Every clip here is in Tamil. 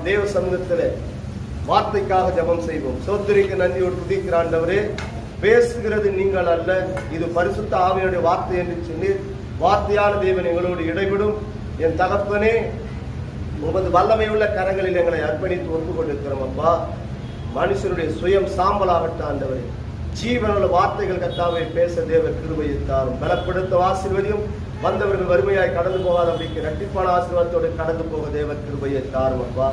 நாம் தேவ சமூகத்தில் வார்த்தைக்காக ஜெபம் செய்வோம். சோத்திரிக்கு நன்றியோடு துதிக்கிற ஆண்டவரே, பேசுகிறது நீங்கள் அல்ல, இது பரிசுத்த ஆவியுடைய வார்த்தை என்று சொல்லி வார்த்தையான தேவன் எங்களோடு இடைவிடும். என் தகப்பனே, உமது வல்லமை உள்ள கரங்களில் எங்களை அர்ப்பணித்து ஒப்பு கொண்டிருக்கிறோம். அப்பா, மனுஷனுடைய சுயம் சாம்பலாகட்ட ஆண்டவரே, ஜீவனுள்ள வார்த்தைகள் கர்த்தாவை பேச தேவ கிருபையை தாரும். பலப்படுத்த ஆசீர்வதியும். வந்தவர்கள் வறுமையாய் கடந்து போகாத அப்படிக்கு இரட்டிப்பான ஆசீர்வாதத்தோடு கடந்து போக தேவ கிருபையை தாரும். அப்பா,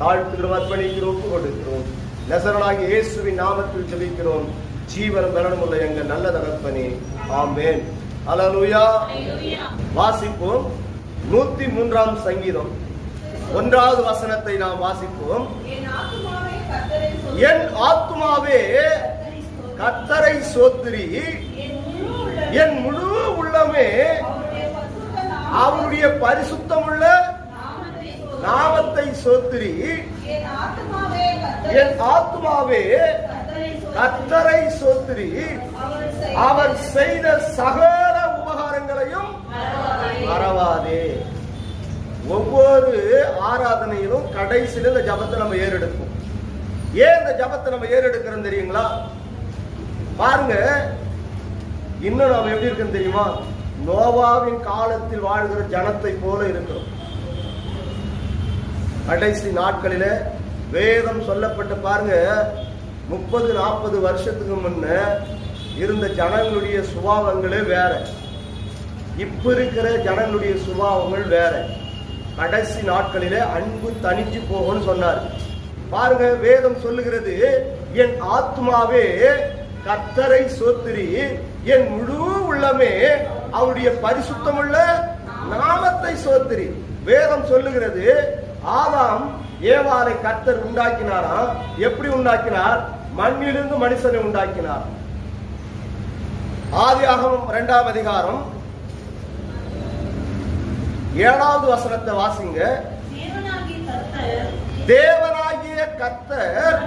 தாழ்த்துகிறோம், அர்ப்பணிக்கிறோம், ஒப்பு கொண்டிருக்கிறோம். நசரனாகிய இயேசுவின் நாமத்தில் ஜெபிக்கிறோம். ஜீவனம் பெறணுமுள்ள எங்கள் நல்ல தகப்பனே, ஆமென். அல்லேலூயா. வாசிப்போம். 103ஆம் சங்கீதம் 1வது வசனத்தை நாம் வாசிப்போம். என் ஆத்துமாவே கர்த்தரை சோத்திரி, என் முழு உள்ளமே அவருடைய பரிசுத்தமுள்ள நாமத்தை சோத்திரி. என் ஆத்துமாவே கர்த்தரை சோத்திரி, அவர் செய்த சகல உபகாரங்களையும் மறவாதே. ஒவ்வொரு ஆராதனையிலும் கடைசியில் இந்த ஜபத்தை நம்ம ஏறெடுப்போம். ஏன் இந்த ஜபத்தை நம்ம ஏறெடுக்கிறோம் தெரியுங்களா? பாருங்க, இன்னும் நாம் எப்படி இருக்குன்னு தெரியுமா? நோவாவின் காலத்தில் வாழ்கிற ஜனத்தை போல இருக்கிறோம். கடைசி நாட்களில வேதம் சொல்லப்பட்டு பாருங்க, 30-40 வருஷத்துக்கு முன்ன இருந்த ஜனங்களுடைய சுபாவங்களே வேற, இப்ப இருக்கிற ஜனங்களுடைய சுபாவங்கள் வேற. கடைசி நாட்களில அன்பு தனிச்சு போகும்னு சொன்னார். பாருங்க, வேதம் சொல்லுகிறது, என் ஆத்மாவே கர்த்தரை சோத்திரி, என் முழு உள்ளமே அவருடைய பரிசுத்தமுள்ள நாமத்தை சோத்திரி. வேதம் சொல்லுகிறது, ஆதாம் ஏவாளை கர்த்தர் உண்டாக்கினாரா? எப்படி உண்டாக்கினார்? மண்ணிலிருந்து மனுஷனை உண்டாக்கினார். ஆதியாகமம் 2ஆம் அதிகாரம் 7வது வசனத்தை வாசிங்க. தேவனாகிய கர்த்தர்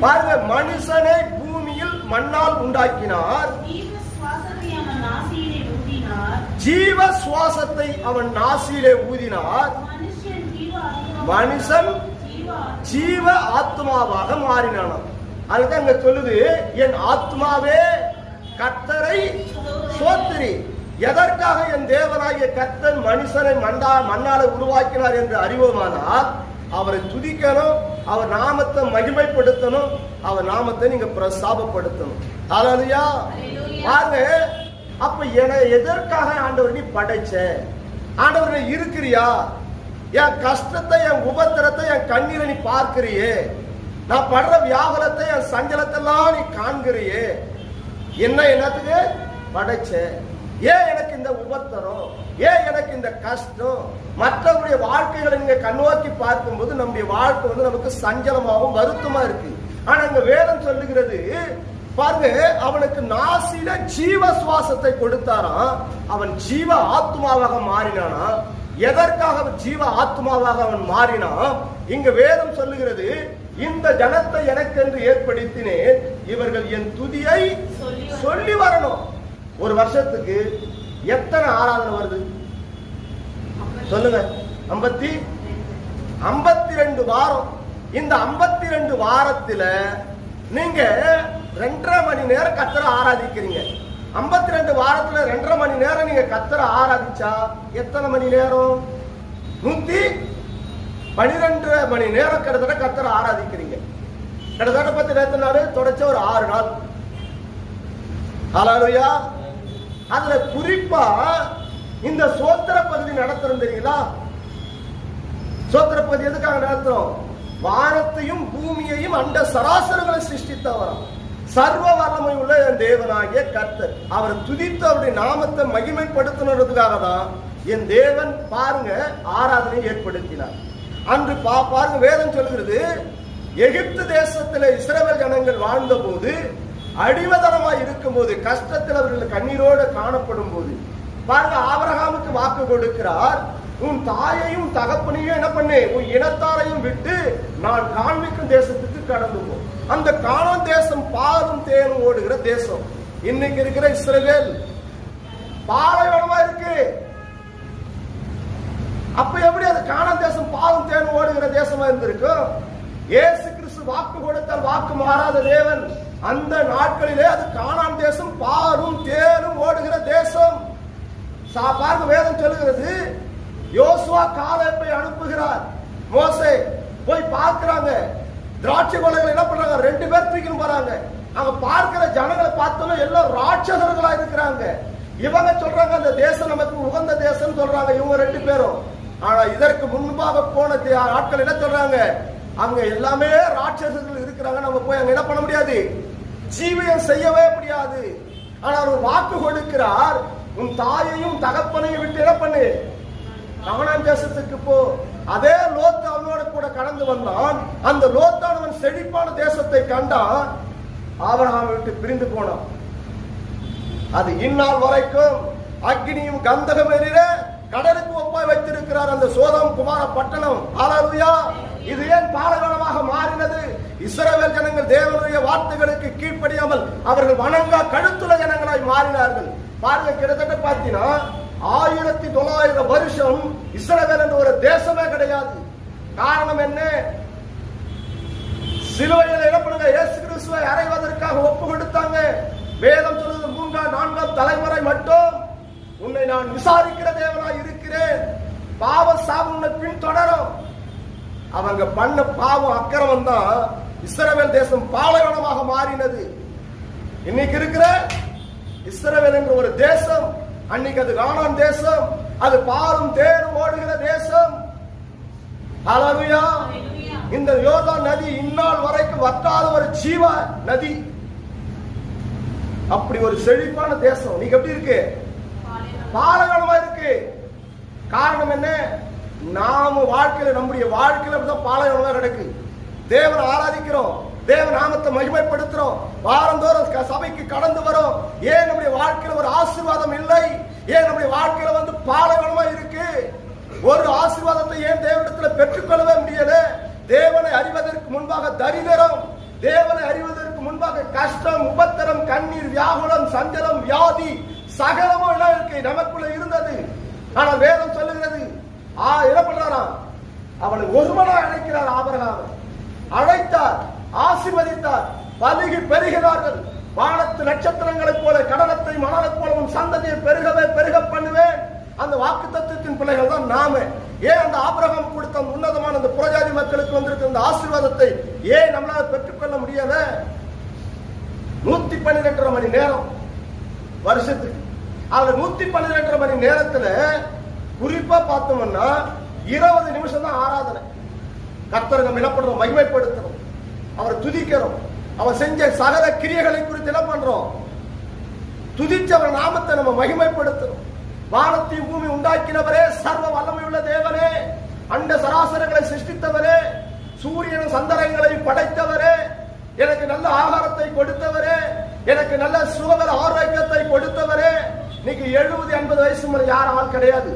பாருங்க, மனுஷனை பூமியில் மண்ணால் உண்டாக்கினார், ஜீவ சுவாசத்தை அவன் நாசியிலே ஊதினார், மனுஷன் ஜீவ ஆத்மாவாக மாறினான். அதுதான் இங்க சொல்லுது, என் ஆத்மாவே கர்த்தரை சோத்திரி. எதற்காக என் தேவனாகிய கர்த்தர் மனுஷனை மண்ணால உருவாக்கினார் என்று அறிவோமானால், அவரை துதிக்கணும், அவர் நாமத்தை மகிமைப்படுத்தணும், அவர் நாமத்தை நீங்க பிரஸ்தாபப்படுத்தணும். ஹல்லேலூயா. பாருங்க, அப்ப எதற்காக ஆண்டவர் நீ படைச்ச? ஆண்டவர் நீ இருக்கிறியா? என் கஷ்டத்தை, என் உபத்திரத்தை, என் கண்ணீரை நீ பார்க்கிறியே, நான் படுற வியாகுலத்தை, என் சஞ்சலத்தெல்லாம் நீ காண்கிறியே. என்னத்துக்கு படைச்ச? ஏன் எனக்கு இந்த உபத்திரம்? ஏன் எனக்கு இந்த கஷ்டம்? மற்றவருடைய வாழ்க்கைகளை நீங்க கண்ணோக்கி பார்க்கும்போது நம்முடைய வாழ்க்கை நமக்கு சஞ்சலமாகவும் வருத்தமா இருக்கு. ஆனா இங்க வேதம் சொல்லுகிறது, பாருங்க, அவனுக்கு நாசில ஜீவ சுவாசத்தை கொடுத்தாராம், அவன் ஜீவ ஆத்மாவாக மாறினானா? எதற்காக ஜீவ ஆத்மாவாக அவன் மாறினான்? இங்க வேதம் சொல்லுகிறது, இந்த ஜனத்தை எனக்கென்று ஏற்படுத்தினேன், இவர்கள் என் துதியை சொல்லி வரணும். ஒரு வருஷத்துக்கு எத்தனை ஆராதனை வருது சொல்லுங்க? 52 வாரம். இந்த 52 வாரத்துல நீங்க 2.5 மணி நேரம் கர்த்தரை ஆராதிக்கிறீங்க. 52 வாரத்துல 2.5 மணி நேரம் நீங்க கர்த்தரை ஆராதிச்சா எத்தனை மணி நேரம்? 112 மணி நேரம் கிட்டத்தட்ட கர்த்தரை ஆராதிக்கிறீங்க. கிட்டத்தட்ட 10 நேரத்து நாள் தொடச்ச ஒரு 6 நாள். ஹல்லேலூயா. அதுல குறிப்பா இந்த சோத்திர பகுதி நடத்துறோம் தெரியுங்களா? சோத்திர பகுதி எதுக்காக நடத்துறோம்? வானத்தையும் பூமியையும் அண்ட சராசரங்களை சிருஷ்டித்தவர் சர்வ வல்லமை உள்ள என் தேவனாகிய கர்த்தர், அவரை துதித்து அவருடைய நாமத்தை மகிமைப்படுத்தினதுக்காக தான் என் தேவன் பாருங்க ஆராதனை ஏற்படுத்தினார். அன்று பாருங்க, வேதம் சொல்கிறது, எகிப்து தேசத்தில் இஸ்ரவேல் ஜனங்கள் வாழ்ந்த போது, அடிமதனமாய் இருக்கும் போது, கஷ்டத்தில் அவர்கள் கண்ணீரோடு காணப்படும் போது, பாருங்க, ஆபிரகாமுக்கு வாக்கு கொடுக்கிறார், உன் தாயையும் தகப்பனையும் என்ன பண்ணு, உன் இனத்தாரையும் விட்டு நான் காண்பிக்கும் தேசத்துக்கு கடந்து போ. அந்த கானான் தேசம் பாலும் தேனும் ஓடுகிற தேசம். இன்னைக்கு இருக்கிற இஸ்ரவேல் பாலைவனமா இருக்கு. அப்ப எப்படி அது கானான் தேசம் பாலும் தேனும் ஓடுகிற தேசமா இருந்திருக்கும்? இயேசு கிறிஸ்து வாக்கு கொடுத்தால் வாக்கு மாறாத தேவன். அந்த நாட்களிலே அது கானான் தேசம் பாலும் தேனும் ஓடுகிற தேசம். பாருங்க, வேதம் சொல்லுகிறது, யோசுவா காலேபை அனுப்புகிறார். மோசே போய் பார்க்கிறாங்க. திராட்சை கொலைகள் என்ன பண்றாங்க? 2 பேர் தூக்கின்னு போறாங்க. அங்க பார்க்கிற ஜனங்களை பார்த்தோம்னா எல்லாம் ராட்சசர்களா இருக்கிறாங்க. இவங்க சொல்றாங்க அந்த தேசம் நமக்கு உகந்த தேசம் சொல்றாங்க, இவங்க 2 பேரும். ஆனா இதற்கு முன்பாக போன ஆட்கள் என்ன சொல்றாங்க? அங்க எல்லாமே ராட்சசர்கள் இருக்கிறாங்க, நம்ம போய் அங்க என்ன பண்ண முடியாது, ஜீவியம் செய்யவே முடியாது. ஆனா அவர் வாக்கு கொடுக்கிறார், உன் தாயையும் தகப்பனையும் விட்டு என்ன பண்ணு, கானான் தேசத்துக்கு போ. அதே லோத்து அவனோட கூட கடந்து வந்தான். அந்த லோத்தானவன் செழிப்பான தேசத்தை கண்டான், ஆபிரகாமை விட்டு பிரிந்து போனான். அது இந்நாள் வரைக்கும் அக்னியும் கந்தகம் எரிற கடலுக்கு ஒப்பாய் வைத்திருக்கிறார் அந்த சோதம் குமார பட்டணம். ஹல்லேலூயா! இது ஏன் பாலைவனமாக மாறினது? இஸ்ரவேல் ஜனங்கள் தேவனுடைய வார்த்தைகளுக்கு கீழ்ப்படியாமல் அவர்கள் வணங்கா கழுத்துள்ள ஜனங்களாய் மாறினார்கள். பாருங்க, கிட்டத்தட்ட பார்த்தீங்கன்னா 1900 வருஷம் இஸ்ரவேல் என்ற ஒரு தேசமே கிடையாது. காரணம் என்ன? சிலுவையில் என்ன பண்ணுங்க, இயேசு கிறிஸ்துவை அறைவதற்காக ஒப்பு கொடுத்தாங்க. வேதம் சொல்லுது, 3ஆம் 4ஆம் தலைமுறை மட்டும் உன்னை நான் விசாரிக்கிற தேவனாய் இருக்கிறேன், பாவ சாபம் உன்னை பின்தொடரும். அவங்க பண்ண பாவம் அக்கிரமம் தான் இஸ்ரவேல் தேசம் பாலைவனமாக மாறினது. இன்னைக்கு இருக்கிற இஸ்ரவேல் என்ற ஒரு தேசம், அன்னைக்கு அது கானான் தேசம், அது பாலும் தேனும் ஓடுகிற தேசம். ஹல்லேலூயா! இந்த யோர்தான் நதி இந்நாள் வரைக்கும் வற்றாத ஒரு ஜீவ நதி. அப்படி ஒரு செழிப்பான தேசம் நீங்க எப்படி இருக்கு? பாலைவனமா இருக்கு. காரணம் என்ன? நாம வாழ்க்கையில, நம்முடைய வாழ்க்கையில அப்படிதான் பாலைவனமா கிடக்கு. தேவனை ஆராதிக்கிறோம், தேவ நாமத்தை மகிமைப்படுத்துறோம், வாரந்தோறும் சபைக்கு கடந்து வரோம். ஏன் நம்முடைய வாழ்க்கையில ஒரு ஆசீர்வாதம் இல்லை? ஏன் நம்முடைய வாழ்க்கையில பாலைவனமா இருக்கு? ஒரு ஆசீர்வாதத்தை ஏன் தேவனிடத்துல பெற்றுக்கொள்ளவே முடியல? தேவனை அறிவதற்கு முன்பாக தரித்திரம், தேவனை அறிவதற்கு முன்பாக கஷ்டம், உபத்திரம், கண்ணீர், வியாகுலம், சஞ்சலம், வியாதி, சகலமும் எல்லாம் இருக்கு, நமக்குள்ள இருந்தது. ஆனால் வேதம் சொல்லுகிறது, என்ன பண்றாராம்? அவனை ஒருவனாய் அழைக்கிறார். ஆபிரகாமை அழைத்தார், ஆசீர்வதித்தார், பலுகி பெருகிறார்கள். வானத்து நட்சத்திரங்களைப் போல, கடலத்தை மணலைப் போல உன் சந்ததியை பெருகவே பெருக பண்ணுவேன். அந்த வாக்கு தத்துவத்தின் பிள்ளைகள் தான் நாம. ஏன் அந்த ஆபிரகாம் கொடுத்த உன்னதமான அந்த புறஜாதி மக்களுக்கு வந்திருக்க அந்த ஆசீர்வாதத்தை ஏன் நம்மளால பெற்றுக்கொள்ள முடியல? 112 மணி நேரம் வருஷத்துக்கு, அதுல 112 மணி நேரத்துல குறிப்பா பார்த்தோம்னா 20 நிமிஷம் தான் ஆராதனை. கர்த்தரை நம்ம என்ன பண்றோம்? மகிமைப்படுத்துறோம், அவரை துதிக்கிறோம், அவர் செஞ்ச சகல கிரியைகளை குறித்து என்ன பண்றோம்? துதிச்சு அவர் நாமத்தை நம்ம மகிமைப்படுத்துறோம். வானத்தையும் பூமி உண்டாக்கினவரே, சர்வ வல்லமை உள்ள தேவனே, அண்ட சராசரங்களை சிருஷ்டித்தவரே, சூரியன் சந்திரங்களை படைத்தவரே, எனக்கு நல்ல ஆகாரத்தை கொடுத்தவரே, எனக்கு நல்ல சுகபல ஆரோக்கியத்தை கொடுத்தவரே. இன்னைக்கு 70-80 வயசு மேல யார் ஆள் கிடையாது.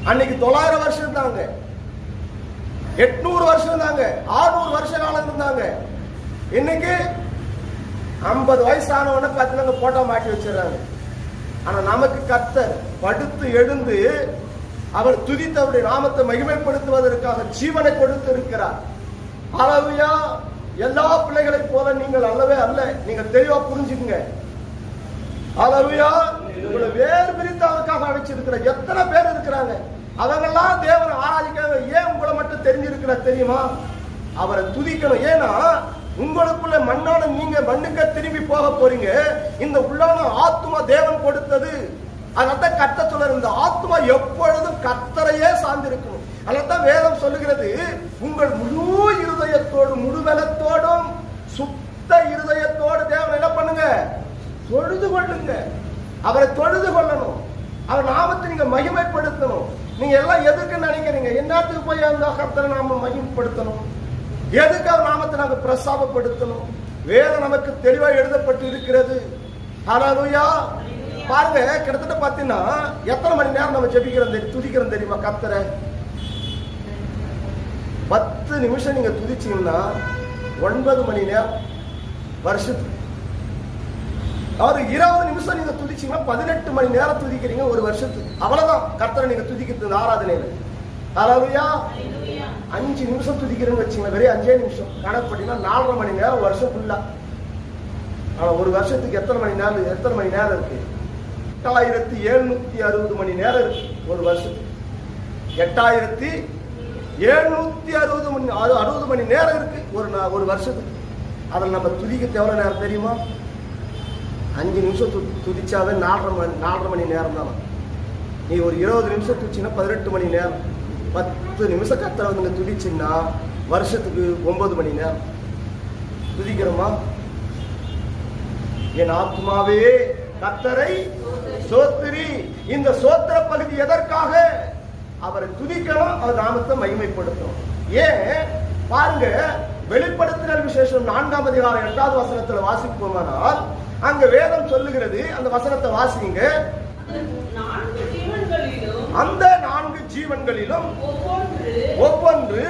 அன்னைக்கு 900 வருஷம் இருந்தாங்க, 800 வருஷம் இருந்தாங்க, 600 வருஷ காலம் இருந்தாங்க. இன்னைக்கு 50 வயசு ஆனவன பார்த்தீங்கன்னா போட்டோ மாட்டி வச்சிடறாங்க. ஆனா நமக்கு கர்த்தர் படுத்து எழுந்து அவர் துதித்தவருடைய நாமத்தை மகிமைப்படுத்துவதற்காக ஜீவனை கொடுத்து இருக்கிறார். ஹல்லேலூயா! எல்லா பிள்ளைகளை போல நீங்கள் அல்லவே அல்ல, நீங்க தெளிவா புரிஞ்சுக்குங்க. ஹல்லேலூயா! உங்களை வேறு பிரித்து அதற்காக அழைச்சிருக்கிற எத்தனை பேர் இருக்கிறாங்க. அவங்கெல்லாம் தேவனை ஆராதிக்காங்க. ஏன் உங்களை மட்டும் தெரிஞ்சிருக்கிற தெரியுமா? அவரை துதிக்கணும். ஏன்னா உங்களுக்குள்ள மண்ணான நீங்க மண்ணுக்க திரும்பி போக போறீங்க. இந்த உள்ளான ஆத்மா தேவன் கொடுத்தது. அதனால்தான் கர்த்தர் சொல்ற, இந்த ஆத்மா எப்பொழுதும் கர்த்தரையே சார்ந்திருக்கணும். அதனால்தான் வேதம் சொல்லுகிறது, உங்கள் முழு இருதயத்தோடும் முழு பலத்தோடும் சுத்த இருதயத்தோடு தேவனை என்ன பண்ணுங்க? தொழுது கொள்ளுங்க. அவரை தொழுது கொள்ளணும், அவர் நாமத்தை நீங்க மகிமைப்படுத்தணும். நீங்க எல்லாம் எதுக்கு நினைக்கிறீங்க? என்னத்துக்கு போய் அந்த கர்த்தரை நாம மகிமைப்படுத்தணும்? எதுக்கு அவர் நாமத்தை நாங்க பிரஸ்தாபப்படுத்தணும்? வேதம் நமக்கு தெளிவாக எழுதப்பட்டு இருக்கிறது. ஹல்லேலூயா! பாருங்க, கிட்டத்தட்ட பாத்தீங்கன்னா எத்தனை மணி நேரம் நம்ம ஜெபிக்கிறோம் துதிக்கிறோம் தெரியுமா? கர்த்தரை 10 நிமிஷம் நீங்க துதிச்சீங்கன்னா 9 மணி நேரம் வருஷத்துக்கு. அவர் 20 நிமிஷம் நீங்க துதிச்சீங்கன்னா 18 மணி நேரம் துதிக்கிறீங்க ஒரு வருஷத்துக்கு. அவ்வளவுதான் கர்த்தரை நீங்க துதிக்கிறது ஆராதனையில. ஹல்லேலூயா. 5 நிமிஷம் துதிக்கிறேன்னு வச்சுங்க, வெறும் 5 நிமிஷம் கணக்கு பண்ணினா 4.5 மணி நேரம் வருஷம் ஃபுல்லா. ஆனா ஒரு வருஷத்துக்கு எத்தனை மணி நேரம் இருக்கு? 8760 மணி நேரம் இருக்கு ஒரு வருஷத்துக்கு. 8760 மணி நேரம் இருக்கு ஒரு வருஷத்துக்கு. அதில் நம்ம துதிக்க எவ்வளவு நேரம் தெரியுமா? 5 நிமிஷம் துதிச்சாவே 4.5 மணி நேரம் தானே. நீ ஒரு 20 நிமிஷம் துதிச்சின்னா 18 மணி நேரம். 10 நிமிஷம் கர்த்தரை வந்து துதிச்சுன்னா வருஷத்துக்கு 9 மணி நேரம் துதிக்கிறோமா? என் ஆத்மாவே கர்த்தரை சோத்திரி. இந்த சோத்திர பகுதி எதற்காக? அவரை துதிக்கணும், அவர் நாமத்தை மகிமைப்படுத்தணும். ஏன் பாருங்க, வெளிப்படுத்தினல் விசேஷம் 4ஆம் அதிகாரம் 8வது வசனத்துல வாசிப்போமானால் அங்க வேதம் சொல்லுகிறது. அந்த வசனத்தை வாசிங்க. அந்த 4 ஜீவன்களிலும் ஒவ்வொன்று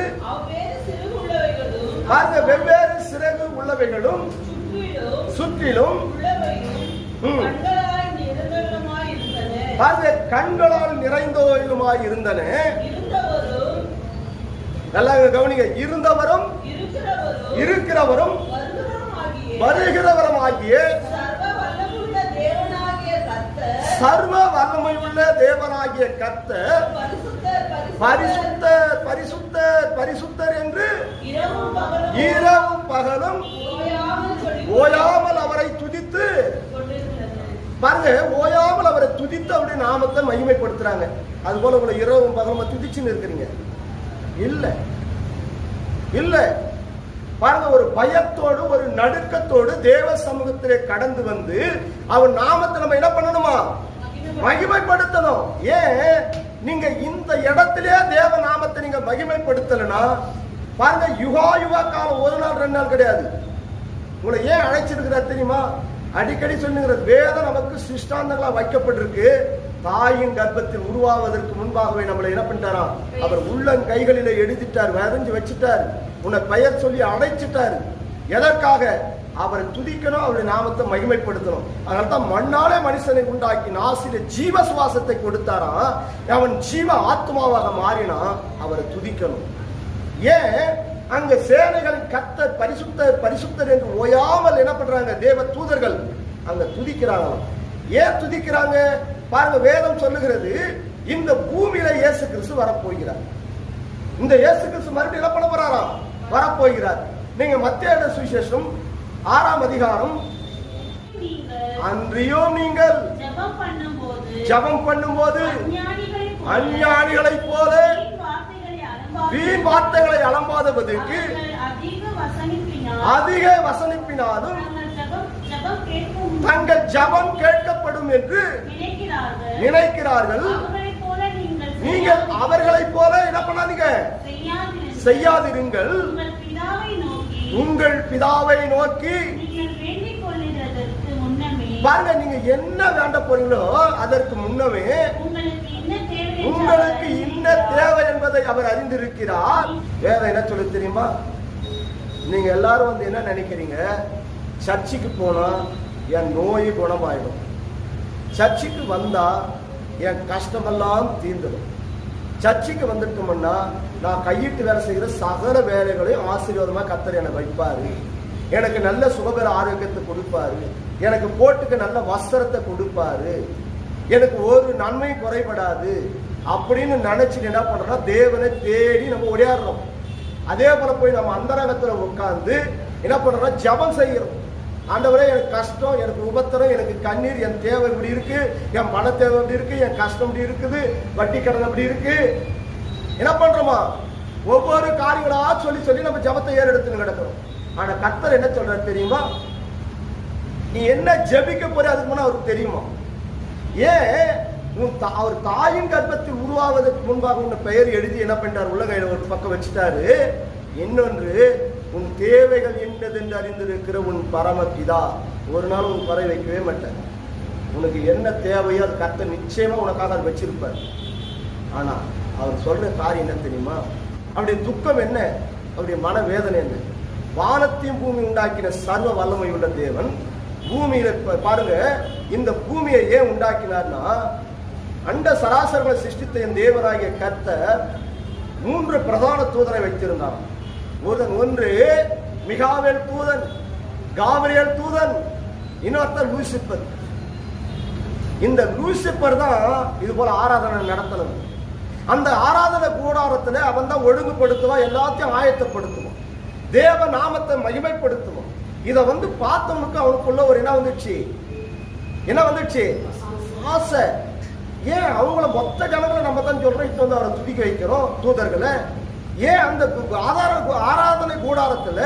பாருங்க வெவ்வேறு சிறகு உள்ளவைகளும் சுற்றிலும் பாருங்க கண்களால் நிறைந்தவைகளுமாய் இருந்தன. நல்லா கவனிங்க. இருந்தவரும் இருக்கிறவரும் வருகிறவரும் ஆகிய சர்வ வல்லமையுள்ள தேவனாகிய கர்த்தர் பரிசுத்தர் பரிசுத்தர் பரிசுத்தர் என்று இரவும் பகலும் ஓயாமல் அவரை துதித்து பாருங்க, ஓயாமல் அவரை துதித்து அவருடைய நாமத்தை மகிமைப்படுத்துறாங்க. அது போல உங்களை இரவும் பகலும் துதிச்சுன்னு இருக்கிறீங்க? இல்ல பாருங்க, ஒரு பயத்தோடு ஒரு நடுக்கத்தோடு தேவ சமூகத்திலே கடந்து வந்து அவர் நாமத்தை நம்ம என்ன பண்ணணுமா? மகிமைப்படுத்தணும். ஏன் நீங்க இந்த இடத்திலே தேவ நாமத்தை நீங்க மகிமைப்படுத்தலனா பாருங்க, யுகா காலம் 1 நாள் 2 நாள் கிடையாது. உங்களை ஏன் அழைச்சிருக்கிறார் தெரியுமா? அடிக்கடி சொல்லுகிறது, வேதம் நமக்கு சிஷ்டாந்தங்களா வைக்கப்பட்டிருக்கு. தாயின் கர்ப்பத்தில் உருவாவதற்கு முன்பாகவே நம்மளை என்ன பண்ணிட்டாரா? அவர் உள்ளங்கைகளில எழுதிட்டார், வரைஞ்சு வச்சுட்டார், உன்னை பெயர் சொல்லி அழைச்சிட்டாரு. எதற்காக? அவரை துதிக்கணும், அவருடைய நாமத்தை மகிமைப்படுத்தணும். அதனால்தான் மண்ணாலே மனுஷனை உண்டாக்கி நாசில ஜீவ சுவாசத்தை கொடுத்தாரா. அவன் ஜீவ ஆத்மாவாக மாறினா அவரை துதிக்கணும். ஏன் அங்க சேனைகளின் கர்த்தர் பரிசுத்தர் பரிசுத்தர் என்று ஓயாமல் என்ன பண்றாங்க? தேவ தூதர்கள் அங்க துதிக்கிறாங்க. ஏன் துதிக்கிறாங்க? பாருங்க, வேதம் சொல்லுகிறது, இந்த பூமியில இயேசு கிறிஸ்து வரப்போகிறார். இந்த இயேசு கிறிஸ்து மறுபடியும் என்ன பண்ண போறாரா? வரப்போகிறார். நீங்க மத்தேயு சுவிசேஷம் 6ஆம் அதிகாரம், அன்றியும் நீங்கள் ஜெபம் பண்ணும்போது அஞ்ஞானிகளைப் போல வீண் வார்த்தைகளை அலம்பாதபடிக்கு அதிக வசனிப்பினாலும் தங்கள் ஜெபம் கேட்கப்படும் என்று நினைக்கிறார்கள். நீங்கள் அவர்களைப் போல என்ன பண்ணாதீங்க? செய்யாதிருங்கள். உங்கள் பிதாவை நோக்கி பாருங்க, நீங்க என்ன வேண்ட போறீங்களோ அதற்கு முன்னமே உங்களுக்கு என்ன தேவை என்பதை அவர் அறிந்திருக்கிறார். வேதம் என்ன சொல்லு தெரியுமா? நீங்க எல்லாரும் வந்து என்ன நினைக்கிறீங்க? சர்ச்சுக்கு போனா என் நோய் குணமாயிடும், சர்ச்சுக்கு வந்தா என் கஷ்டமெல்லாம் தீர்ந்துடும், சர்ச்சுக்கு வந்துட்டோம்னா நான் கையிட்டு வேலை செய்கிற சகல வேலைகளையும் ஆசீர்வாதமா கர்த்தர் என்னை வைப்பாரு, எனக்கு நல்ல சுகபெற ஆரோக்கியத்தை கொடுப்பாரு, எனக்கு போட்டுக்க நல்ல வஸ்திரத்தை கொடுப்பாரு, எனக்கு ஒரு நன்மை குறைபடாது அப்படின்னு நினைச்சுட்டு என்ன பண்றோம்னா தேவனை தேடி நம்ம ஓடியாடுறோம். அதே போல போய் நம்ம அந்தரங்கத்துல உட்கார்ந்து என்ன பண்றோம்? ஜெபம் செய்கிறோம். ஆண்டவரே, எனக்கு கஷ்டம், எனக்கு உபத்திரம், எனக்கு கண்ணீர், என் தேவை இப்படி இருக்கு, என் பண தேவை இப்படி இருக்கு, என் கஷ்டம் இப்படி இருக்குது, வட்டி கடன் அப்படி இருக்கு. என்ன பண்றோமா? ஒவ்வொரு காரியங்களா சொல்லி சொல்லி நம்ம ஜெபத்தை ஏறெடுத்து கிடக்கிறோம். ஆனா கர்த்தர் என்ன சொல்றாரு தெரியுமா? நீ என்ன ஜெபிக்க போற அதுக்கு முன்ன அவருக்கு தெரியுமா? ஏன் அவர் தாயின் கர்ப்பத்தில் உருவாவதற்கு முன்பாக உன் பெயர் எழுதி என்ன பண்றாரு? உள்ளங்கையில ஒரு பக்கம் வச்சுட்டாரு. இன்னொன்று, உன் தேவைகள் என்னதென்று அறிந்திருக்கிற உன் பரமபிதா ஒரு நாள் உன் குறை வைக்கவே மாட்டார். உனக்கு என்ன தேவையோ அது கர்த்தர் நிச்சயமா உனக்காக அது வச்சிருப்பார். ஆனா அவர் சொல்ற காரியம் என்ன தெரியுமா? அவருடைய துக்கம் என்ன? அவருடைய மன வேதனை என்ன? வானத்தையும் பூமி உண்டாக்கின சர்வ வல்லமை உள்ள தேவன் பூமியில பாருங்க, இந்த பூமியை ஏன் உண்டாக்கினார்னா, அண்ட சராசரங்களை சிருஷ்டித்த என் தேவனாகிய கர்த்தர் 3 பிரதான தூதரை வைத்திருந்தார். ஒன்று மிகாவேல் தூதன், காபிரியேல் தூதன், இன்னொருத்தர் லூசிபர். இந்த லூசிபர் தான் இது போல ஆராதனை நடத்தணும். அந்த ஆராதனை கூடாரத்துல அவன் தான் ஒழுங்குபடுத்துவான், எல்லாத்தையும் ஆயத்தப்படுத்துவான், தேவ நாமத்தை மகிமைப்படுத்துவான். இதை பார்த்தவனுக்கு அவனுக்குள்ள ஒரு என்ன வந்துச்சு ஆசை. ஏன் அவங்கள மொத்த ஜனங்களை நம்ம தான் சொல்றோம், இப்ப அவரை துதிக்க வைக்கிறோம் தூதர்களை. ஏன் அந்த ஆராதனை கூடாரத்துல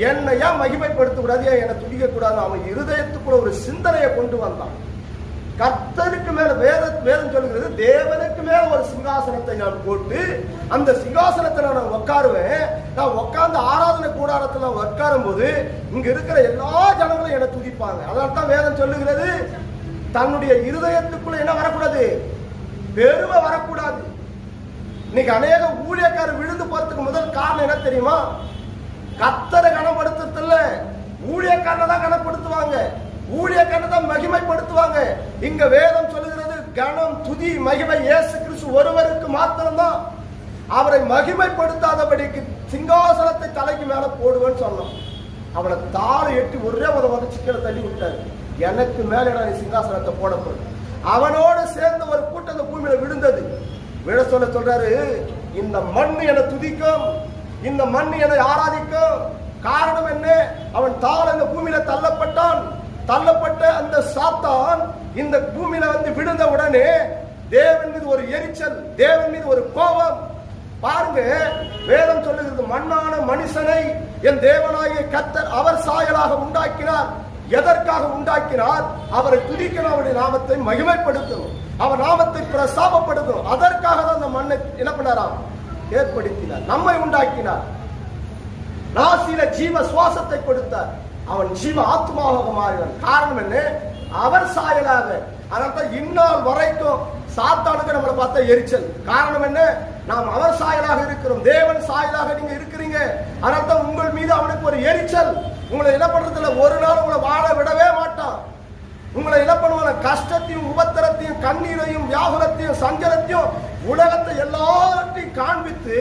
என்னை ஏன் மகிமைப்படுத்த கூடாது, ஏன் என்னை துதிக்க கூடாது? அவன் இருதயத்துக்குள்ள ஒரு சிந்தனையை கொண்டு வந்தான். கர்த்தருக்கு மேல வேதம் சொல்லுகிறது, தேவனுக்கு மேல ஒரு சிங்காசனத்தை நான் போட்டு அந்த சிங்காசனத்துல நான் உட்காருவேன். நான் உட்கார்ந்து ஆராதனை கூடாரத்துல உட்காரும் போது இங்க இருக்கிற எல்லா ஜனங்களும் என்னை துதிப்பாங்க. அதனால தான் வேதம் சொல்லுகிறது, தன்னுடைய இருதயத்துக்குள்ள என்ன வரக்கூடாது, பெருமை வரக்கூடாது. இன்னைக்கு அநேக ஊழியக்காரர் விழுந்து போறதுக்கு முதல் காரணம் என்ன தெரியுமா? கர்த்தரை கனப்படுத்துறதுல ஊழியக்காரனை தான் கனப்படுத்துவாங்க, ஊழியக்காரனை தான் மகிமைப்படுத்துவாங்க. இங்க வேதம் சொல்லுகிறது, கனம் துதி மகிமை இயேசு கிறிஸ்து ஒருவருக்கு மாத்திரம்தான். அவரை மகிமைப்படுத்தாதபடிக்கு சிங்காசனத்தை தலைக்கு மேல போடுவேன்னு சொன்னோம். அவனை தாழை எட்டி ஒரே சிக்கலை தள்ளி விட்டாரு. எனக்கு மேல நான் சிங்காசனத்தை போடப்படும். அவனோடு சேர்ந்த ஒரு கூட்டம் பூமியில விழுந்தது. விழ சொல்றாரு, இந்த மண் என துதிக்கும், இந்த மண் என ஆராதிக்கும். காரணம் என்ன? அவன் தாழ் இந்த பூமியில தள்ளப்பட்டான். தள்ளப்பட்ட அந்த சாத்தான் இந்த பூமியில விழுந்த உடனே தேவன் மீது ஒரு எரிச்சல், தேவன் மீது ஒரு கோபம். பாருங்க, வேதம் சொல்லுகிறது, மண்ணான மனுஷனை என் தேவனாகிய கர்த்தர் அவர் சாயலாக உண்டாக்கினார். எதற்காக உண்டாக்கினார்? அவரை துதிக்கணும், அவருடைய நாமத்தை மகிமைப்படுத்தணும், அவர் நாமத்தை பிரஸ்தாபப்படுத்தணும். அதற்காக தான் அந்த மண்ணை என்ன பண்ணாராம்? ஏற்படுத்தினார், நம்மை உண்டாக்கினார். நாசியில ஜீவ சுவாசத்தை கொடுத்தார். அவன் ஜீவ ஆத்மாவாக மாறினான். காரணம் என்ன? அவர் சாயலாக. அதனால்தான் இந்நாள் வரைக்கும் சாத்தானுக்கு நம்மளை பார்த்தா எரிச்சல். காரணம் என்ன? நாம் அவர் சாயலாக இருக்கிறோம், தேவன் சாயலாக நீங்க இருக்கிறீங்க. அதனால்தான் உங்கள் மீது அவனுக்கு ஒரு எரிச்சல். உங்களை என்ன பண்றதுல ஒரு நாள் உங்களை வாழ விடவே மாட்டான். உங்களை என்ன பண்ணுவான? கஷ்டத்தையும் உபத்திரத்தையும் கண்ணீரையும் வியாகுலத்தையும் சஞ்சலத்தையும் உலகத்தை எல்லாத்தையும் காண்பித்து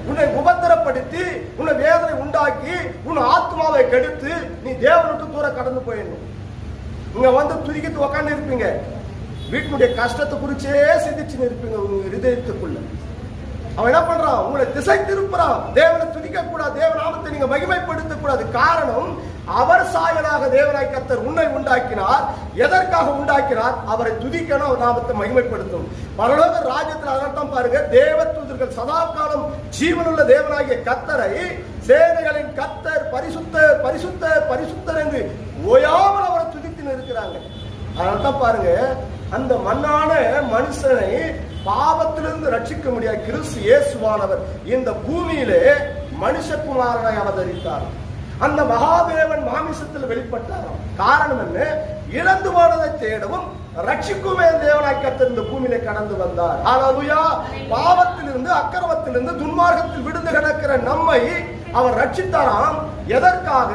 உன்னை உபத்திரப்படுத்தி உன்னை வேதனை உண்டாக்கி உன் ஆத்மாவை கெடுத்து நீ தேவனுக்கு தூரம் கடந்து போயிடணும். இங்க துதிக்கிட்டு உக்காந்து இருப்பீங்க, வீட்டினுடைய கஷ்டத்தை குறிச்சே சிந்திச்சு இருப்பீங்க உங்க ஹிருதயத்துக்குள்ள. அவன் என்ன பண்றான்? உங்களை திசை திருப்புறான். தேவனை துதிக்க கூடாது, தேவநாமத்தை நீங்க மகிமைப்படுத்த கூடாது. காரணம், அவர் சாயலாக தேவனாய் கர்த்தர் உன்னை உண்டாக்கினார். எதற்காக உண்டாக்கினார்? அவரை துதிக்கணும், அவர் நாமத்தை மகிமைப்படுத்தும். பரலோக ராஜ்யத்தில் அதனால்தான் பாருங்க, தேவ தூதர்கள் சதா காலம் ஜீவனுள்ள தேவனாகிய கர்த்தரை சேனைகளின் கர்த்தர் பரிசுத்தர் பரிசுத்தர் பரிசுத்தர் என்று ஓயாமல் அவரை துதித்து இருக்கிறாங்க. அதனால்தான் பாருங்க, அந்த மண்ணான மனுஷனை பாவத்திலிருந்து ரட்சிக்க முடியாது கிறிஸ்து இயேசுவானவர் இந்த பூமியிலே மனுஷகுமாரனாய் அவதரித்தார். அந்த மகாதேவன் மாமிசத்தில் வெளிப்பட்டார். காரணம் என்ன? இழந்து போனதை தேடவும் ரட்சிக்குமே தேவனாய் கர்த்தர் இந்த பூமியிலே கடந்து வந்தார். ஹல்லேலூயா! பாவத்திலிருந்து அக்கிரமத்திலிருந்து துன்மார்க்கத்தில் விடுந்து கிடக்கிற நம்மை அவர் ரட்சித்தாராம். எதற்காக?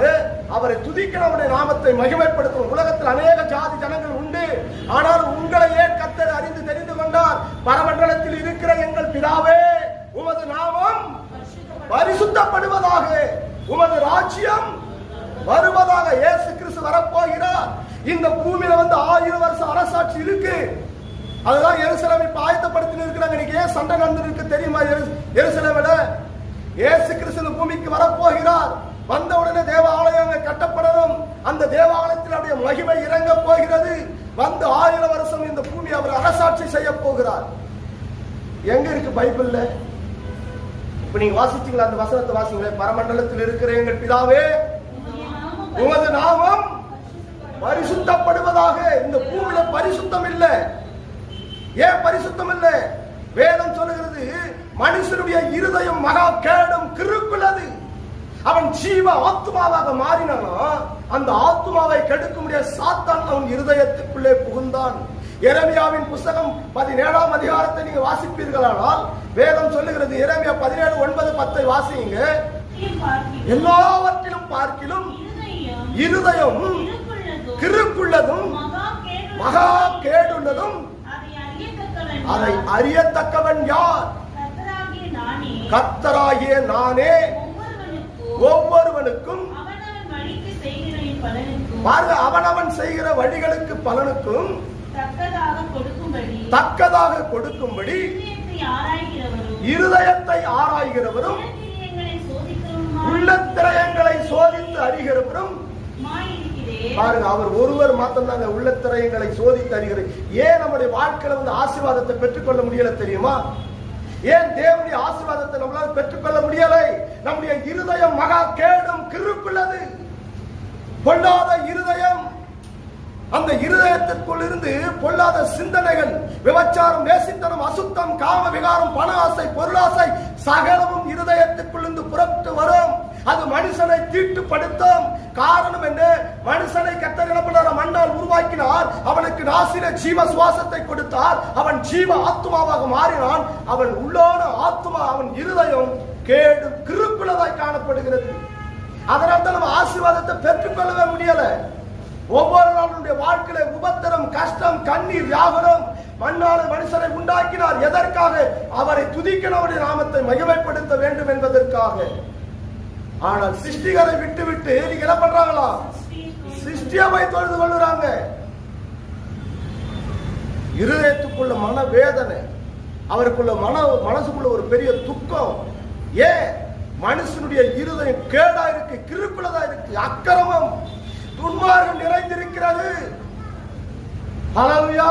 அவரை துதிக்கிறவருடைய நாமத்தை மகிமைப்படுத்தும். உலகத்தில் அநேக ஜாதி ஜனங்கள் உண்டு, ஆனால் உங்களையே கர்த்தர் அறிந்து தெரிந்து கொண்டார். பரமண்டலத்தில் இருக்கிற எங்கள் பிதாவே, உமது நாமம் பரிசுத்தப்படுவதாக, உமது ராஜ்யம் வருவதாக. இயேசு கிறிஸ்து வரப்போகிறார். இந்த பூமியில 1000 வருஷம் அரசாட்சி இருக்கு. அதுதான் எருசலேமை ஆயத்தப்படுத்தி இருக்கிறாங்க. இன்னைக்கு ஏன் சண்டை நடந்துருக்கு தெரியுமா? எருசலேமில இயேசு கிறிஸ்து பூமிக்கு வரப்போகிறார். வந்த உடனே தேவ ஆலயங்கள் கட்டப்படணும். அந்த தேவாலயத்தில் அவருடைய மகிமை இறங்க போகிறது. 1000 வருஷம் இந்த பூமி அவர் அரசாட்சி செய்ய போகிறார். எங்க இருக்கு பைபிள்ல? இப்ப நீங்க வாசிச்சீங்களா? அந்த வசனத்தை வாசிங்களே. பரமண்டலத்தில் இருக்கிற எங்கள் பிதாவே, உமது நாமம் பரிசுத்தப்படுவதாக. இந்த பூமியில பரிசுத்தம் இல்லை. ஏன் பரிசுத்தம் இல்லை? வேதம் சொல்லுகிறது, மனுஷனுடைய இருதயம் மகா கேடும் கிறுக்குள்ளது. அவன் ஜீவ ஆத்மாவாக மாறினானோ அந்த ஆத்மாவை கெடுக்க முடியாத சாத்தான் அவன் இருதயத்துக்குள்ளே புகுந்தான். எரேமியாவின் புத்தகம் 17ஆம் அதிகாரத்தை நீங்க வாசிப்பீர்களானால் வேதம் சொல்லுகிறது, எரேமியா 17:9-10 வாசிங்க. எல்லாவற்றிலும் பார்க்கிலும் இருதயம் கிறுக்குள்ளதும் மகா கேடுள்ளதும் அதை அறியத்தக்கவன் யார்? கர்த்தராகிய நானே ஒவ்வொருவனுக்கும் அவனவன் செய்கிற வழிகளுக்கு பலனுக்கும் தக்கதாக கொடுக்கும்படி இருதயத்தை ஆராய்கிறவரும் உள்ளத்திரயங்களை சோதித்து அறிகிறவரும் பாருங்க, அவர் ஒருவர் மாத்திரம் உள்ளத்திரயங்களை சோதித்து அறிகிறது. ஏன் நம்முடைய வாழ்க்கையில ஆசீர்வாதத்தை பெற்றுக்கொள்ள முடியல தெரியுமா? ஏன் தேவனுடைய ஆசீர்வாதத்தை நம்மளால பெற்றுக்கொள்ள முடியலை? நம்முடைய இருதயம் மகா கேடும் கிறுக்குள்ளது, பொல்லாத இருதயம். அந்த இருதயத்திற்குள் இருந்து பொல்லாத சிந்தனைகள், விபச்சாரம், வேசித்தனம், அசுத்தம், காம விகாரம், பண ஆசை, பொருளாசை சகலமும் இருதயத்திற்குள் இருந்து புறப்பட்டு வரும். அது மனுஷனை தீட்டுப்படுத்தும். காரணம் என்ன? மனுஷனை கர்த்தர் மண்ணால் உருவாக்கினார், அவனுக்கு நாசில ஜீவ சுவாசத்தை கொடுத்தார், அவன் ஜீவ ஆத்மாவாக மாறினான். அவன் உள்ளோன ஆத்மா, அவன் இருதயம் கேடு கிறுக்குள்ளதாய் காணப்படுகிறது. அதனால தான் நம்ம ஆசீர்வாதத்தை பெற்றுக்கொள்ளவே முடியல. ஒவ்வொரு நாளுடைய வாழ்க்கையில உபத்திரம், கஷ்டம், கண்ணீர், வியாகுலம். மண்ணால மனுஷனை உண்டாக்கினார் எதற்காக? அவரை துதிக்க, அவருடைய நாமத்தை மகிமைப்படுத்த வேண்டும் என்பதற்காக. ஆனால் சிருஷ்டிகரை விட்டு விட்டு நீங்க என்ன பண்றாங்களா? சிருஷ்டியாவை தொழுது கொள்ளுறாங்க. இருதயத்துக்குள்ள மன வேதனை, அவருக்குள்ள மனசுக்குள்ள ஒரு பெரிய துக்கம். ஏன்? மனுஷனுடைய இருதயம் கேடா இருக்கு, கிறுக்குள்ளதா இருக்கு, அக்கிரமம், துன்மார்க்கம் நிறைந்திருக்கிறது. ஹல்லேலூயா.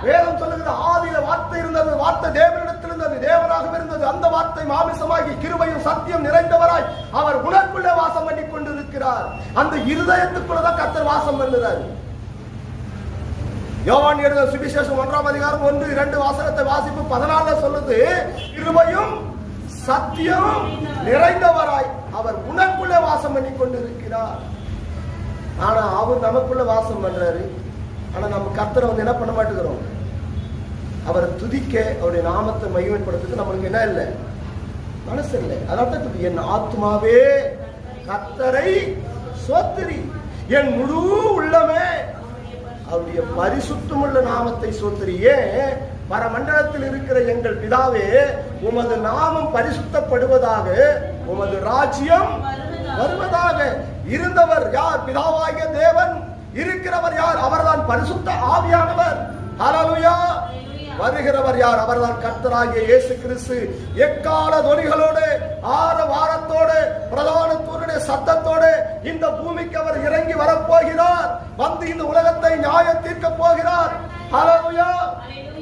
வேதம் சொல்லுகிறது, ஆதியில வார்த்தை இருந்தது, வார்த்தை தேவனிடத்தில் இருந்தது, தேவனாக இருந்தது. அந்த வார்த்தை மாமிசமாகி கிருபையும் சத்தியம் நிறைந்தவராய் அவர் உனக்குள்ளே வாசம் பண்ணி கொண்டிருக்கிறார். அந்த இருதயத்துக்குள்ளதான் கர்த்தர் வாசம் பண்ணுறார். யோவான் எழுதின சுவிசேஷம் 1ஆம் அதிகாரம் 1-2 வாசகத்தை வாசிப்பு 14 சொல்லுது, கிருபையும் சத்தியம் நிறைந்தவராய் அவர் உனக்குள்ளே வாசம் பண்ணி கொண்டிருக்கிறார். ஆனா அவர் நமக்குள்ள வாசம் பண்றாரு. ஆனா நம்ம கர்த்தரை என்ன பண்ண மாட்டேங்கிறோம்? அவரை துதிக்க, அவருடைய நாமத்தை மகிமைப்படுத்துறதுக்கு நம்மளுக்கு என்ன இல்லை? மனசு இல்லை. அதான் என் ஆத்மாவே கர்த்தரை சோத்திரி, என் முழு உள்ளமே அவருடைய பரிசுத்தமுள்ள நாமத்தை சோத்திரி. ஏன்? பரமண்டலத்தில் இருக்கிற எங்கள் பிதாவே, உமது நாமம் பரிசுத்தப்படுவதாக, உமது ராஜ்யம் வருவதாக. இருந்தவர் யார்? பிதாவாகிய தேவன். இருக்கிறவர் யார்? அவர்தான் பரிசுத்த ஆவியானவர். ஹல்லேலூயா. வருகிறவர் யார்? அவர்தான் கர்த்தராகிய இயேசு கிறிஸ்து. எக்கால தொனிகளோடு, ஆரவாரத்தோடு, பிரதான தூதனுடைய சத்தத்தோடு இந்த பூமிக்கு அவர் இறங்கி வரப்போகிறார். வந்து இந்த உலகத்தை நியாயம் தீர்க்க போகிறார். ஹல்லேலூயா.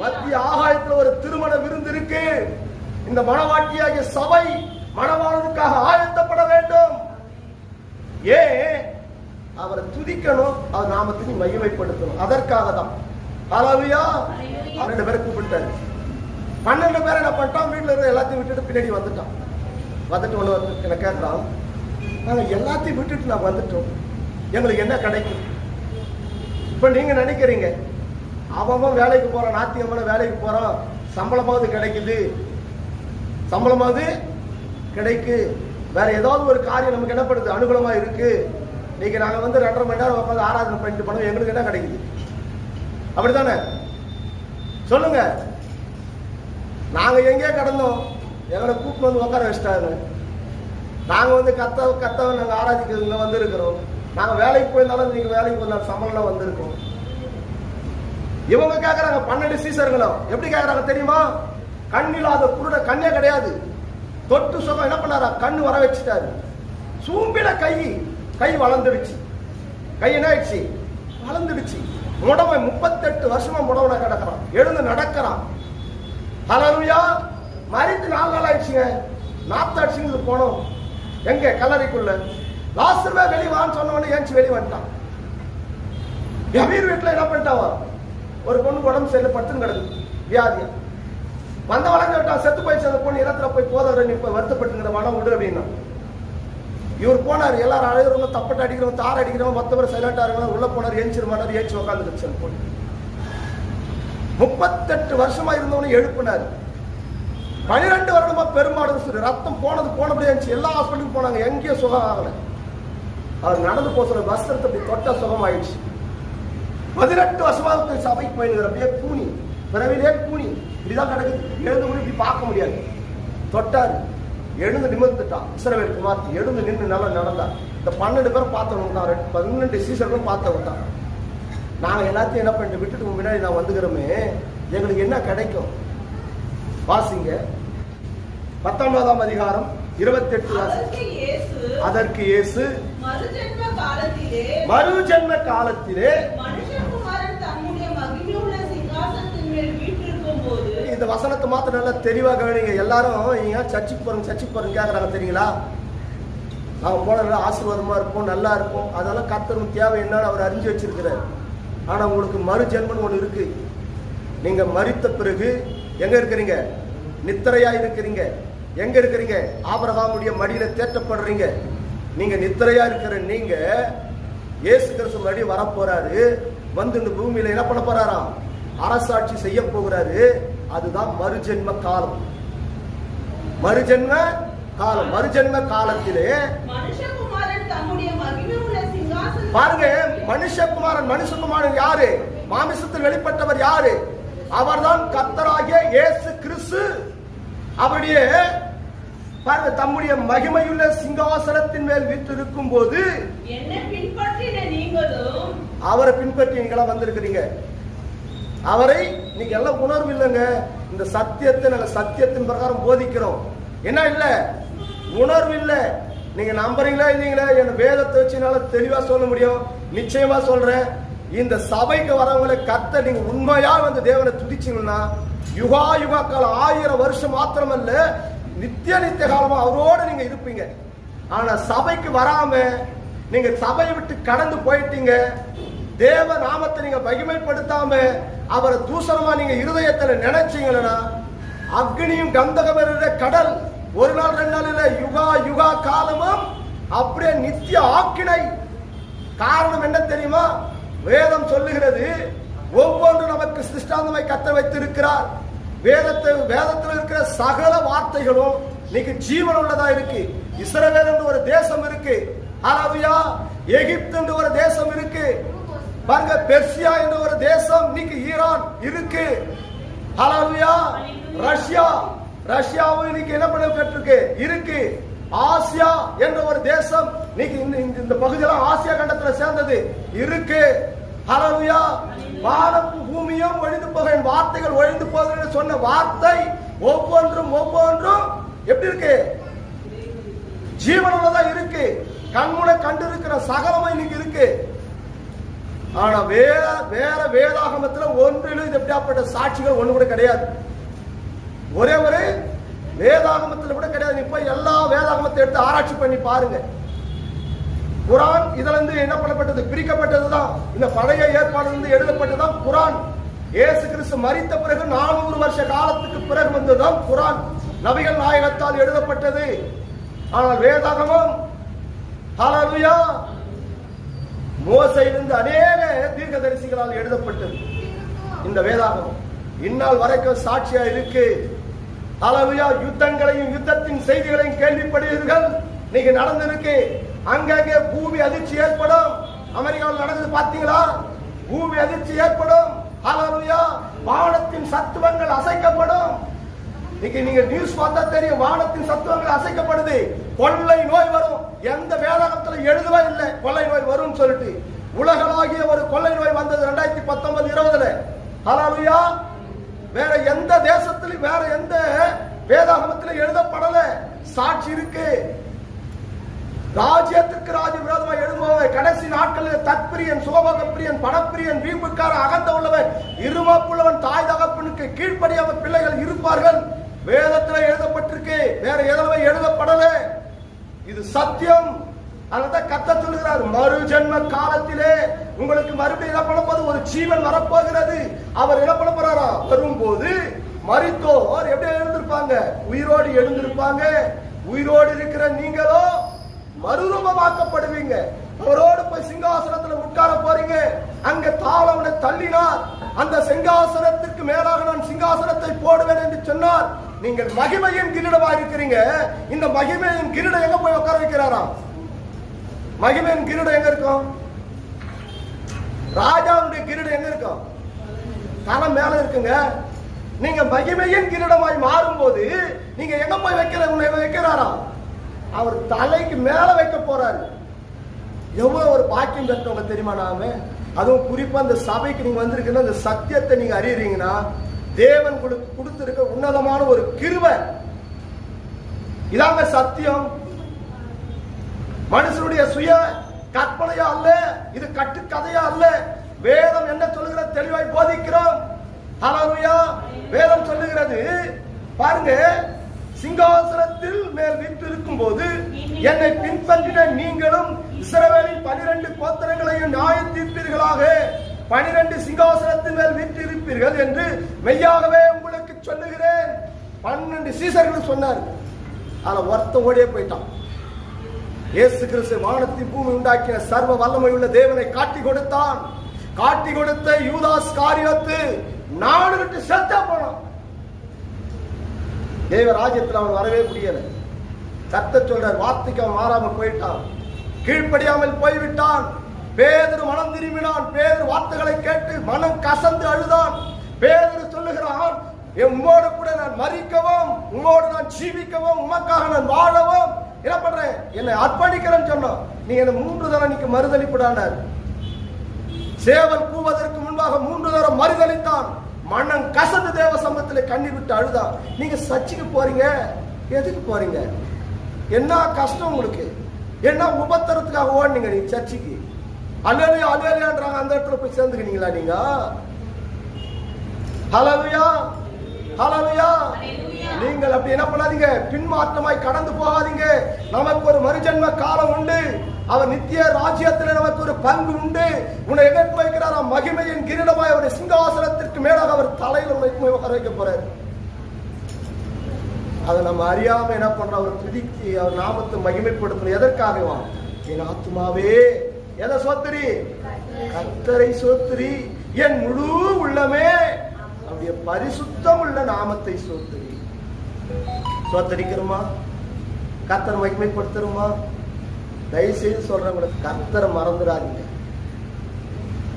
மத்திய ஆகாயத்தில் ஒரு திருமண விருந்து இருக்கு. இந்த மணவாட்டியாகிய சபை மணவாளனுக்காக ஆயத்தப்பட வேண்டும். ஏன்? அவரை துதிக்கணும், அவர் நாமத்தை மகிமைப்படுத்தணும். அதற்காக தான். ஹல்லேலூயா. 12 பேரை கூப்பிட்டாரு. 12 பேரை என்ன பண்ணிட்டான்? வீட்டுல இருந்த எல்லாத்தையும் விட்டுட்டு பின்னாடி வந்துட்டான். வந்துட்டு ஒண்ணு என்ன கேட்கறான், நாங்க எல்லாத்தையும் விட்டுட்டு நான் வந்துட்டோம், எங்களுக்கு என்ன கிடைக்கும்? இப்ப நீங்க நினைக்கிறீங்க, அவன் வேலைக்கு போறான், நாத்தியமான வேலைக்கு போறான், சம்பளமாவது கிடைக்குது, சம்பளமாவது கிடைக்கு, வேற ஏதாவது ஒரு காரியம் நமக்கு என்ன பண்ணுது? அனுகூலமா இருக்கு. இன்னைக்கு நாங்க 2.5 மணி நேரம் உட்காந்து ஆராதனை பண்ணிட்டு போனோம், எங்களுக்கு என்ன கிடைக்குது? அப்படித்தானே சொல்லுங்க. நாங்க எங்கே கடந்தோம்? எங்களை கூப்பிட்டு வந்து உட்கார வச்சிட்டாங்க. நாங்க கத்தவன் நாங்க ஆராதிக்கிறதுல வந்திருக்கிறோம். நாங்க வேலைக்கு போயிருந்தாலும் நீங்க வேலைக்கு போயிருந்தாலும் சம்பளம் வந்திருக்கோம். இவங்க கேட்கறாங்க 12 சீசர்களும். எப்படி கேட்கறாங்க தெரியுமா? கண்ணில்லாத குருட கண்ணே கிடையாது. தொட்டு சுகம் என்ன பண்ணாரா? கண்ணு வர வச்சுட்டாரு. சூம்பிட கை வளர்ந்துடுச்சு. கை என்ன ஆயிடுச்சு? வளர்ந்துடுச்சு. முடவை 38 வருஷமா முடவனை கிடக்கிறான், எழுந்து நடக்கிறான். ஹல்லேலூயா. மரித்து 4 நாள் ஆயிடுச்சுங்க. 40 அடிச்சுங்க போனோம். எங்க? கல்லறைக்குள்ள. லாசருவே வெளிவான்னு சொன்னவனே ஏஞ்சி வெளியே வந்துட்டான். கபீர் வீட்டுல என்ன பண்ணிட்டாவா? ஒரு பொண்ணு உடம்பு சரியில்லை, படுத்துன்னு கிடக்கு, வியாதியா. வந்த வளர்ந்து விட்டான், செத்து போயிடுச்சு. அந்த பொண்ணு இடத்துல போய் போதவரை நீ போய் வருத்தப்பட்டுங்கிற மனம் விடு அப்படின்னா இவர் போனார். எல்லாரும் அழுகிறவங்க, தப்பட்டு அடிக்கிறவங்க, தார அடிக்கிறவங்க, மற்றவரை சைலண்டா இருக்கிறவங்க உள்ள போனார். ஏஞ்சிருமானார். ஏஞ்சி உட்காந்துருச்சு. அந்த பொண்ணு 38 வருஷமா இருந்தவனு எழுப்பினார். 12 வருடமா பெரும்பாடு ரத்தம் போனபடியே இருந்துச்சு. எல்லா ஹாஸ்பிட்டலுக்கும் போனாங்க, எங்கேயும் சுகம் ஆகல. அவர் நடந்து போற வஸ்திரத்தை அப்படி தொட்ட சுகமாயிடுச்சு. 18 வருஷமாக சபைக்கு போயிருக்கிற அப்படியே கூனி, பிறவிலே கூனி இப்படிதான் கிடக்குது. எழுந்து கூட இப்படி பார்க்க முடியாது. தொட்டாரு, எழுந்து நிமிர்ந்துட்டான். இஸ்ரவேல் குமார்த்தி எழுந்து நின்று நல்லா நடந்தான். இந்த 12 பேரும் பார்த்தவங்க தான், 12 சீசர்களும் பார்த்தவங்க தான். நாங்க எல்லாத்தையும் என்ன பண்ணிட்டு விட்டுட்டு முன்னாடி நான் வந்துக்கிறோமே, எங்களுக்கு என்ன கிடைக்கும்? வாசிங்க 19ஆம் அதிகாரம் 28. அதற்கு இயேசு மறுஜென்ம காலத்திலே இந்த வசனத்தை மாத்திரம் நல்லா தெளிவா கவனிங்க. எல்லாரும் நீங்க சர்ச்சுக்கு போறோம் கேக்குறாங்க தெரியுங்களா? நாங்க போன ஆசீர்வாதமா இருப்போம், நல்லா இருப்போம். அதெல்லாம் கர்த்தருக்கு தேவை என்னன்னு அவர் அறிஞ்சு வச்சிருக்கிறார். ஆனா உங்களுக்கு மறுஜென்மம் ஒண்ணு இருக்கு. நீங்க மரித்த பிறகு எங்க இருக்கிறீங்க? நித்திரையா இருக்கிறீங்க. எங்க இருக்கிறீங்க? ஆபிரகாமுடைய மடியில தேற்றப்படுறீங்க. நீங்க நித்திரையா இருக்கிற நீங்க இயேசு கிறிஸ்து மடி வரப்போறாரு. வந்து இந்த பூமியில என்ன பண்ண போறாராம்? அரசாட்சி செய்ய போகிறாரு. அதுதான் மறுஜென்ம காலம். மறுஜென்ம காலம். மறுஜென்ம காலத்திலே பாருங்க, மனுஷகுமாரன் யாரு? மாமிசத்தில் வெளிப்பட்டவர் யாரு? அவர்தான் கர்த்தராகிய இயேசு கிறிஸ்து. அவருடைய பாருங்க, தம்முடைய மகிமையுள்ள சிங்காசனத்தின் மேல் வீற்றிருக்கும் போது அவரை பின்பற்றி நீங்களா வந்திருக்கிறீங்க. அவரை நீங்க எல்லாம் உணர்வு இல்லைங்க. இந்த சத்தியத்தை நாங்க சத்தியத்தின் பிரகாரம் போதிக்கிறோம். என்ன இல்ல? உணர்வு இல்ல. நீங்க நம்புறீங்களா இல்லீங்களா? என் வேதத்தை வச்சுனால தெளிவா சொல்ல முடியும். நிச்சயமா சொல்றேன், இந்த சபைக்கு வரவங்களை கர்த்தர் நீங்க உண்மையா வந்து தேவனை துதிச்சீங்கன்னா யுகா யுகா காலம் 1000 வருஷம் மாத்திரமல்ல, நித்திய காலமா அவரோட நீங்க இருப்பீங்க. ஆனா சபைக்கு வராம நீங்க சபையை விட்டு கடந்து போயிட்டீங்க. தேவ நாமத்தை நீங்க மகிமைப்படுத்தாம அவரை தூசணமா நீங்க இருதயத்துல நினைச்சீங்கன்னா அக்னியும் கந்தகமர கடல் ஒரு நாள் 2 நாள் இல்ல, யுகா யுகா காலமும் அப்படியே நித்திய ஆக்கினை. காரணம் என்ன தெரியுமா? வேதம் சொல்லுகிறது, ஒவ்வொன்று நமக்கு சிருஷ்டாந்தமாய் கர்த்தர் வைத்திருக்கிறார். வேதத்தில் இருக்கிற சகல வார்த்தைகளும் இன்னைக்கு ஜீவன் உள்ளதா இருக்கு. இஸ்ரவேல் என்று ஒரு தேசம் இருக்கு. ஹல்லேலூயா. எகிப்து என்று ஒரு தேசம் இருக்கு. பாருங்க, பெர்சியா என்ற ஒரு தேசம், இன்னைக்கு ஈரான் இருக்கு. ஹல்லேலூயா. ரஷ்யாவும் இன்னைக்கு என்ன பண்ணப்பட்டிருக்கு? இருக்கு. ஆசியா என்ற ஒரு தேசம், இன்னைக்கு இந்த பகுதியெல்லாம் ஆசியா கண்டத்துல சேர்ந்தது இருக்கு. ஹல்லேலூயா. வானம் பூமியும் ஒழிந்து போக, வார்த்தைகள் ஒழிந்து போக சொன்ன வார்த்தை ஒவ்வொன்றும் எப்படி இருக்கு? ஜீவனுள்ளதா இருக்கு. கண்முனை கண்டு இருக்கிற சகலமும் இன்னைக்கு இருக்கு. ஆனா வேற வேதாகமத்துல ஒன்றிலும் இது எப்படியாப்பட்ட சாட்சிகள் ஒண்ணு கூட கிடையாது. ஒரே ஒரு வேதாகமத்துல கூட கிடையாது. இப்ப எல்லா வேதாகமத்தை எடுத்து ஆராய்ச்சி பண்ணி பாருங்க. குரான் இதுல இருந்து என்ன பண்ணப்பட்டது? பிரிக்கப்பட்டதுதான். இந்த பழைய ஏற்பாடு எழுதப்பட்டதுதான் குரான். இயேசு கிறிஸ்து மரித்த பிறகு 400 வருஷ காலத்துக்கு பிறகு வந்ததுதான் குரான். நபிகள் நாயகத்தால் எழுதப்பட்டது. ஆனால் வேதாகமம் ஹல்லேலூயா மோசையிலிருந்து அநேக தீர்க்கதரிசிகளால் எழுதப்பட்டது. இந்த வேதாகமம் இந்நாள் வரைக்கும் சாட்சியா இருக்கு. ஹல்லேலூயா. யுத்தங்களையும் யுத்தத்தின் செய்திகளையும் கேள்விப்படுவீர்கள். இன்னைக்கு நடந்திருக்கு. அங்கங்கே பூமி அதிர்ச்சி ஏற்படும். அமெரிக்காவில் நடந்தது பாத்தீங்களா? பூமி அதிர்ச்சி ஏற்படும். ஹல்லேலூயா. வானத்தின் சத்துவங்கள் அசைக்கப்படும். இன்னைக்கு நீங்க நியூஸ் பார்த்தா தெரியும், வானத்தின் சத்துவங்கள் அசைக்கப்படுது. கொள்ளை நோய் வரும். எந்த வேதாகமத்துல எழுதவே இல்லை கொள்ளை நோய் வரும் சொல்லிட்டு. உலகளாகிய ஒரு கொள்ளை நோய் வந்தது 2019-20. ஹல்லேலூயா. வேற எந்த தேசத்திலும் வேற எந்த வேதாகமத்திலும் எழுதப்படல. சாட்சி இருக்கு. ராஜ்யத்திற்கு ராஜ விரோதமாக எழுதுபவன் கடைசி நாட்களில் தற்பிரியன், சுகபோக பிரியன், பணப்பிரியன், வீம்புக்கார, அகந்த உள்ளவன், இருமாப்புள்ளவன், தாய் தகப்பனுக்கு கீழ்ப்படியாம பிள்ளைகள் இருப்பார்கள். வேதத்தில் எழுதப்பட்டிருக்கு. வேற எதுவுமே எழுதப்படல. இது சத்தியம். அதனால்தான் கர்த்தர் சொல்லுகிறார், மறு ஜென்ம காலத்திலே உங்களுக்கு மறுபடியும் என்ன பண்ண போது? ஒரு ஜீவன் வரப்போகிறது. அவர் என்ன பண்ண போறாரா? வரும்போது மரித்தோர் எப்படி எழுந்திருப்பாங்க? உயிரோடு எழுந்திருப்பாங்க. உயிரோடு இருக்கிற நீங்களோ மறுரூபமாக்கப்படுவீங்க. அவரோடு போய் சிங்காசனத்துல உட்கார போறீங்க. அங்க தாளவனை தள்ளினார். அந்த சிங்காசனத்திற்கு மேலாக நான் சிங்காசனத்தை போடுவேன் என்று சொன்னார். நீங்கள் மகிமையின் கிரீடமா இருக்கிறீங்க. இந்த மகிமையின் கிரீடம் எங்க போய் உட்கார வைக்கிறாராம்? மகிமையின் கிரீடம் எங்க இருக்கும்? ராஜாவுடைய கிரீடம் எங்க இருக்கும்? தலை மேல இருக்குங்க. நீங்க மகிமையின் கிரீடமாய் மாறும் போது நீங்க எங்க போய் வைக்கிறாரா? அவர் தலைக்கு மேல வைக்க போறாரு. எவ்வளவு ஒரு பாக்கியம் பெற்றவங்க தெரியுமா நாம? அதுவும் குறிப்பா அந்த சபைக்கு நீங்க வந்திருக்கீங்க, அந்த சத்தியத்தை நீங்க அறியறீங்கன்னா தேவன் கொடுத்திருக்க உன்னதமான ஒரு கிருபை. இதாங்க சத்தியம். மனுஷனுடைய சுய கற்பனையா அல்ல, இது கட்டுக்கதையா அல்ல. வேதம் என்ன சொல்லுகிறது தெளிவாய் போதிக்கிறோம். ஹல்லேலூயா. வேதம் சொல்லுகிறது பாருங்க, சிங்காசனத்தில் மேல் வீற்றிருக்கும் போது என்னை பின்பற்றின நீங்களும் இஸ்ரவேலின் 12 கோத்திரங்களையும் நியாய தீர்ப்பீர்களாக. 12 சிங்காசனத்தின் மேல் வீற்றிருப்பீர்கள் என்று மெய்யாகவே உங்களுக்கு சொல்லுகிறேன். 12 சீசர்கள் சொன்னார். ஆனா ஒருத்த ஓடியே போயிட்டான். இயேசு கிறிஸ்து வானத்தின் பூமி உண்டாக்கின சர்வ வல்லமை உள்ள தேவனை காட்டி கொடுத்தான். காட்டி கொடுத்த யூதாஸ் காரியத்து 4 விட்டு செத்தா போனான். தேவ ராஜ்யத்தில் அவன் வரவே முடியல. கர்த்தர் சொல்றார், வார்த்தைக்கு அவன் மாறாமல் போயிட்டான், கீழ்ப்படியாமல் போய்விட்டான். பேதுரு மனம் திரும்பினான். பேதுரு வார்த்தைகளை கேட்டு மனம் கசந்து அழுதான். பேதுரு சொல்லுகிறான், உம்மோடு கூட நான் மரிக்கவும் உம்மோடு நான் ஜீவிக்கவும் உமக்காக நான் வாழவும் என்ன பண்றேன், என்னை அர்ப்பணிக்கிறேன்னு சொன்னான். நீ என்ன 3 தரம் நீக்கு மறுதளிப்புடானார். சேவல் கூவதற்கு முன்பாக 3 தரம் மறுதளித்தான். மன்னன் கசந்து தேவ சமூகத்தில் கண்ணீர் விட்டு அழுதான். நீங்க சர்ச்சுக்கு போறீங்க, எதுக்கு போறீங்க? என்ன கஷ்டம் உங்களுக்கு? என்ன உபத்திரத்துக்காக ஓடுனீங்க நீங்க சர்ச்சுக்கு? அல்லேலூயா அல்லேலூயான்றாங்க, அந்த இடத்துல போய் சேர்ந்துக்கிறீங்களா நீங்க? ஹல்லேலூயா ஹல்லேலூயா. நீங்கள் அப்படி என்ன பண்ணாதீங்க, பின்மாற்றமாய் கடந்து போகாதீங்க. நமக்கு ஒரு மறுஜன்ம காலம் உண்டு. அவர் நித்திய ராஜ்யத்தில் நமக்கு ஒரு பங்கு உண்டு. உன்னை எதற்கு வைக்கிறாரா? மகிமையின் கிரீடமாய் அவருடைய சிங்காசனத்திற்கு மேலாக அவர் தலையில் உன்னை உட்கார வைக்க போறார். அதை நம்ம அறியாம என்ன பண்றோம், அவர் துதிக்கு அவர் நாமத்தை மகிமைப்படுத்தணும். எதற்காகவா? என் ஆத்துமாவே எதை சோத்திரி? கர்த்தரை சோத்திரி, என் முழு உள்ளமே அவருடைய பரிசுத்தம் உள்ள நாமத்தை சோத்திரி. சோத்தரிக்கிறோமா? கர்த்தரை மகிமைப்படுத்துறோமா? தயவுசெய்து சொல்றேன், கர்த்தரை மறந்துடாதீங்க.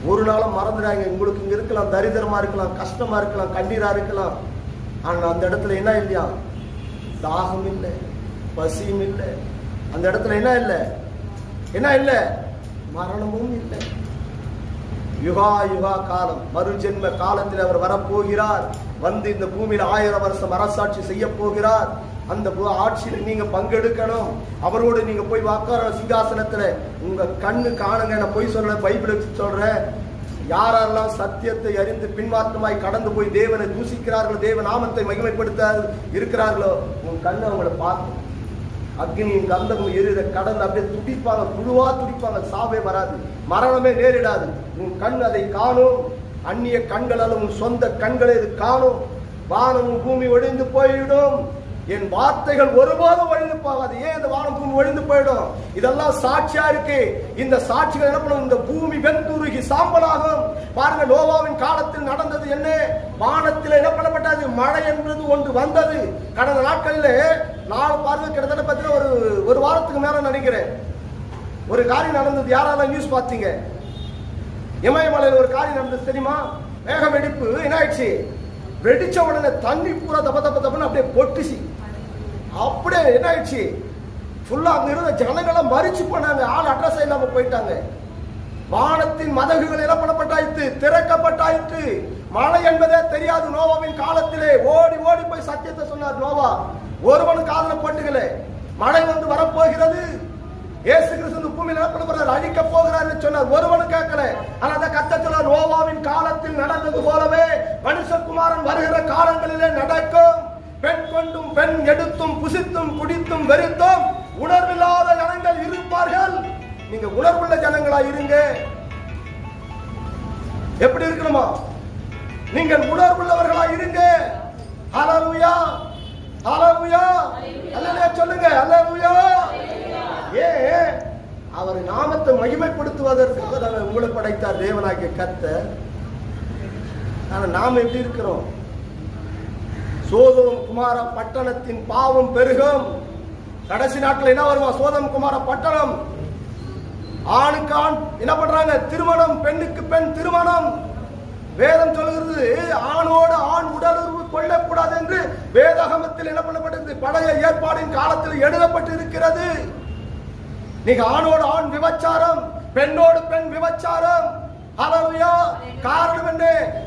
ஒரு நாளும் மறந்துடாங்க. உங்களுக்கு இங்க இருக்கலாம், தரித்திரமா இருக்கலாம், கஷ்டமா இருக்கலாம், கண்ணீரா இருக்கலாம். ஆனா அந்த இடத்துல என்ன இல்லையா? தாகம் இல்லை, பசியும் இல்லை. அந்த இடத்துல என்ன இல்லை? என்ன இல்லை? மரணமும் இல்லை. யுகா யுகா காலம், மறுஜென்ம காலத்தில் அவர் வரப்போகிறார். வந்து இந்த பூமியில் 1000 வருஷம் அரசாட்சி செய்ய போகிறார். அந்த ஆட்சியில் நீங்க பங்கெடுக்கணும். அவரோடு நீங்க போய் உட்கார சிங்காசனத்துல. உங்க கண்ணு காணுங்க. நான் போய் சொல்றேன், பைபிளுக்கு சொல்றேன். யாரெல்லாம் சத்தியத்தை அறிந்து பின்மாற்றமாய் கடந்து போய் தேவனை தூசிக்கிறார்களோ, தேவ நாமத்தை மகிமைப்படுத்த இருக்கிறார்களோ, உன் கண்ணு அவங்களை பார்த்து அக்னியும் கந்தமும் எரித கடந்து அப்படியே துடிப்பாங்க, புழுவா துடிப்பாங்க. சாவே வராது, மரணமே நேரிடாது. உன் கண் அதை காணும். அந்நிய கண்களாலும் உன் சொந்த கண்களை இது காணும். வானமும் பூமி ஒழிந்து போய்விடும், என் வார்த்தைகள் ஒருபோதும் ஒழிந்து போகாது. ஏன் இந்த வானம் பூமி ஒழிந்து போயிடும்? இதெல்லாம் சாட்சியா இருக்கு. இந்த சாட்சிகள் என்ன பண்ணும்? இந்த பூமி வெந்துருகி சாம்பலாகும். பாருங்க, நோவாவின் காலத்தில் நடந்தது என்ன? வானத்தில் என்ன பண்ணப்பட்டது? மழை என்பது ஒன்று வந்தது. கடந்த நாட்களில் நான் பாருங்க, கிட்டத்தட்ட பார்த்தீங்கன்னா ஒரு வாரத்துக்கு மேல நினைக்கிறேன், ஒரு காரியம் நடந்தது. யாராலும் நியூஸ் பார்த்தீங்க? இமயமலையில் ஒரு காரியம் நடந்தது தெரியுமா? மேக வெடிப்பு. என்ன ஆயிடுச்சு? வெடிச்ச உடனே தண்ணி பூரா தப்ப தப்ப தப்புன்னு அப்படியே பொட்டுச்சு. அப்படியே என்ன ஆயிடுச்சு? ஃபுல்லா அங்க இருந்த ஜனங்களை மறிச்சு போனாங்க. ஆள் அட்ரஸ் இல்லாம போயிட்டாங்க. வானத்தின் மதகுகள் என்ன பண்ணப்பட்டாயிற்று? திறக்கப்பட்டாயிற்று. மழை என்பதே தெரியாது. நோவாவின் காலத்திலே ஓடி ஓடி போய் சத்தியத்தை சொன்னார் நோவா. ஒருவனும் காதல போட்டுகளே, மழை வந்து வரப்போகிறது, இயேசு கிறிஸ்து பூமியில் என்ன பண்ண போறார்? அழிக்க போகிறார் சொன்னார். ஒருவனும் கேட்கல. ஆனா அந்த கர்த்தர் நோவாவின் காலத்தில் நடந்தது போலவே மனுஷகுமாரன் வருகிற காலங்களிலே நடக்கும். பெண் கொண்டும் பெண் எடுத்தும் புசித்தும் குடித்தும் வெறுத்தும் உணர்வில்லாத ஜனங்கள் இருப்பார்கள். நீங்க உணர்வுள்ள ஜனங்களா இருங்க. எப்படி இருக்கணுமா? நீங்கள் உணர்வுள்ளவர்களா இருங்க. ஹல்லேலூயா ஹல்லேலூயா அல்லேலூயா சொல்லுங்க. ஹல்லேலூயா. ஏன்? அவர் நாமத்தை மகிமைப்படுத்துவதற்காக தான் உங்களை படைத்தார் தேவனாகிய கர்த்தர். ஆனா நாம எப்படி இருக்கிறோம்? சோதோம் குமார பட்டணத்தின் பாவம் பெருகும். கடைசி நாட்கள் என்ன வருமா? சோதம் குமார பட்டணம் ஆணுக்கு ஆண் என்ன பண்றாங்க? திருமணம், பெண்ணுக்கு பெண் திருமணம். வேதம் சொல்கிறது ஆணோடு ஆண் உடலுறவு கொள்ளக்கூடாது என்று வேதாகமத்தில் என்ன பண்ணப்பட்டது? பழைய ஏற்பாடின் காலத்தில் எழுதப்பட்டு இருக்கிறது. நீங்க ஆணோடு ஆண் விபச்சாரம், பெண்ணோடு பெண் விபச்சாரம். ஹல்லேலூயா. காரணம் என்ன?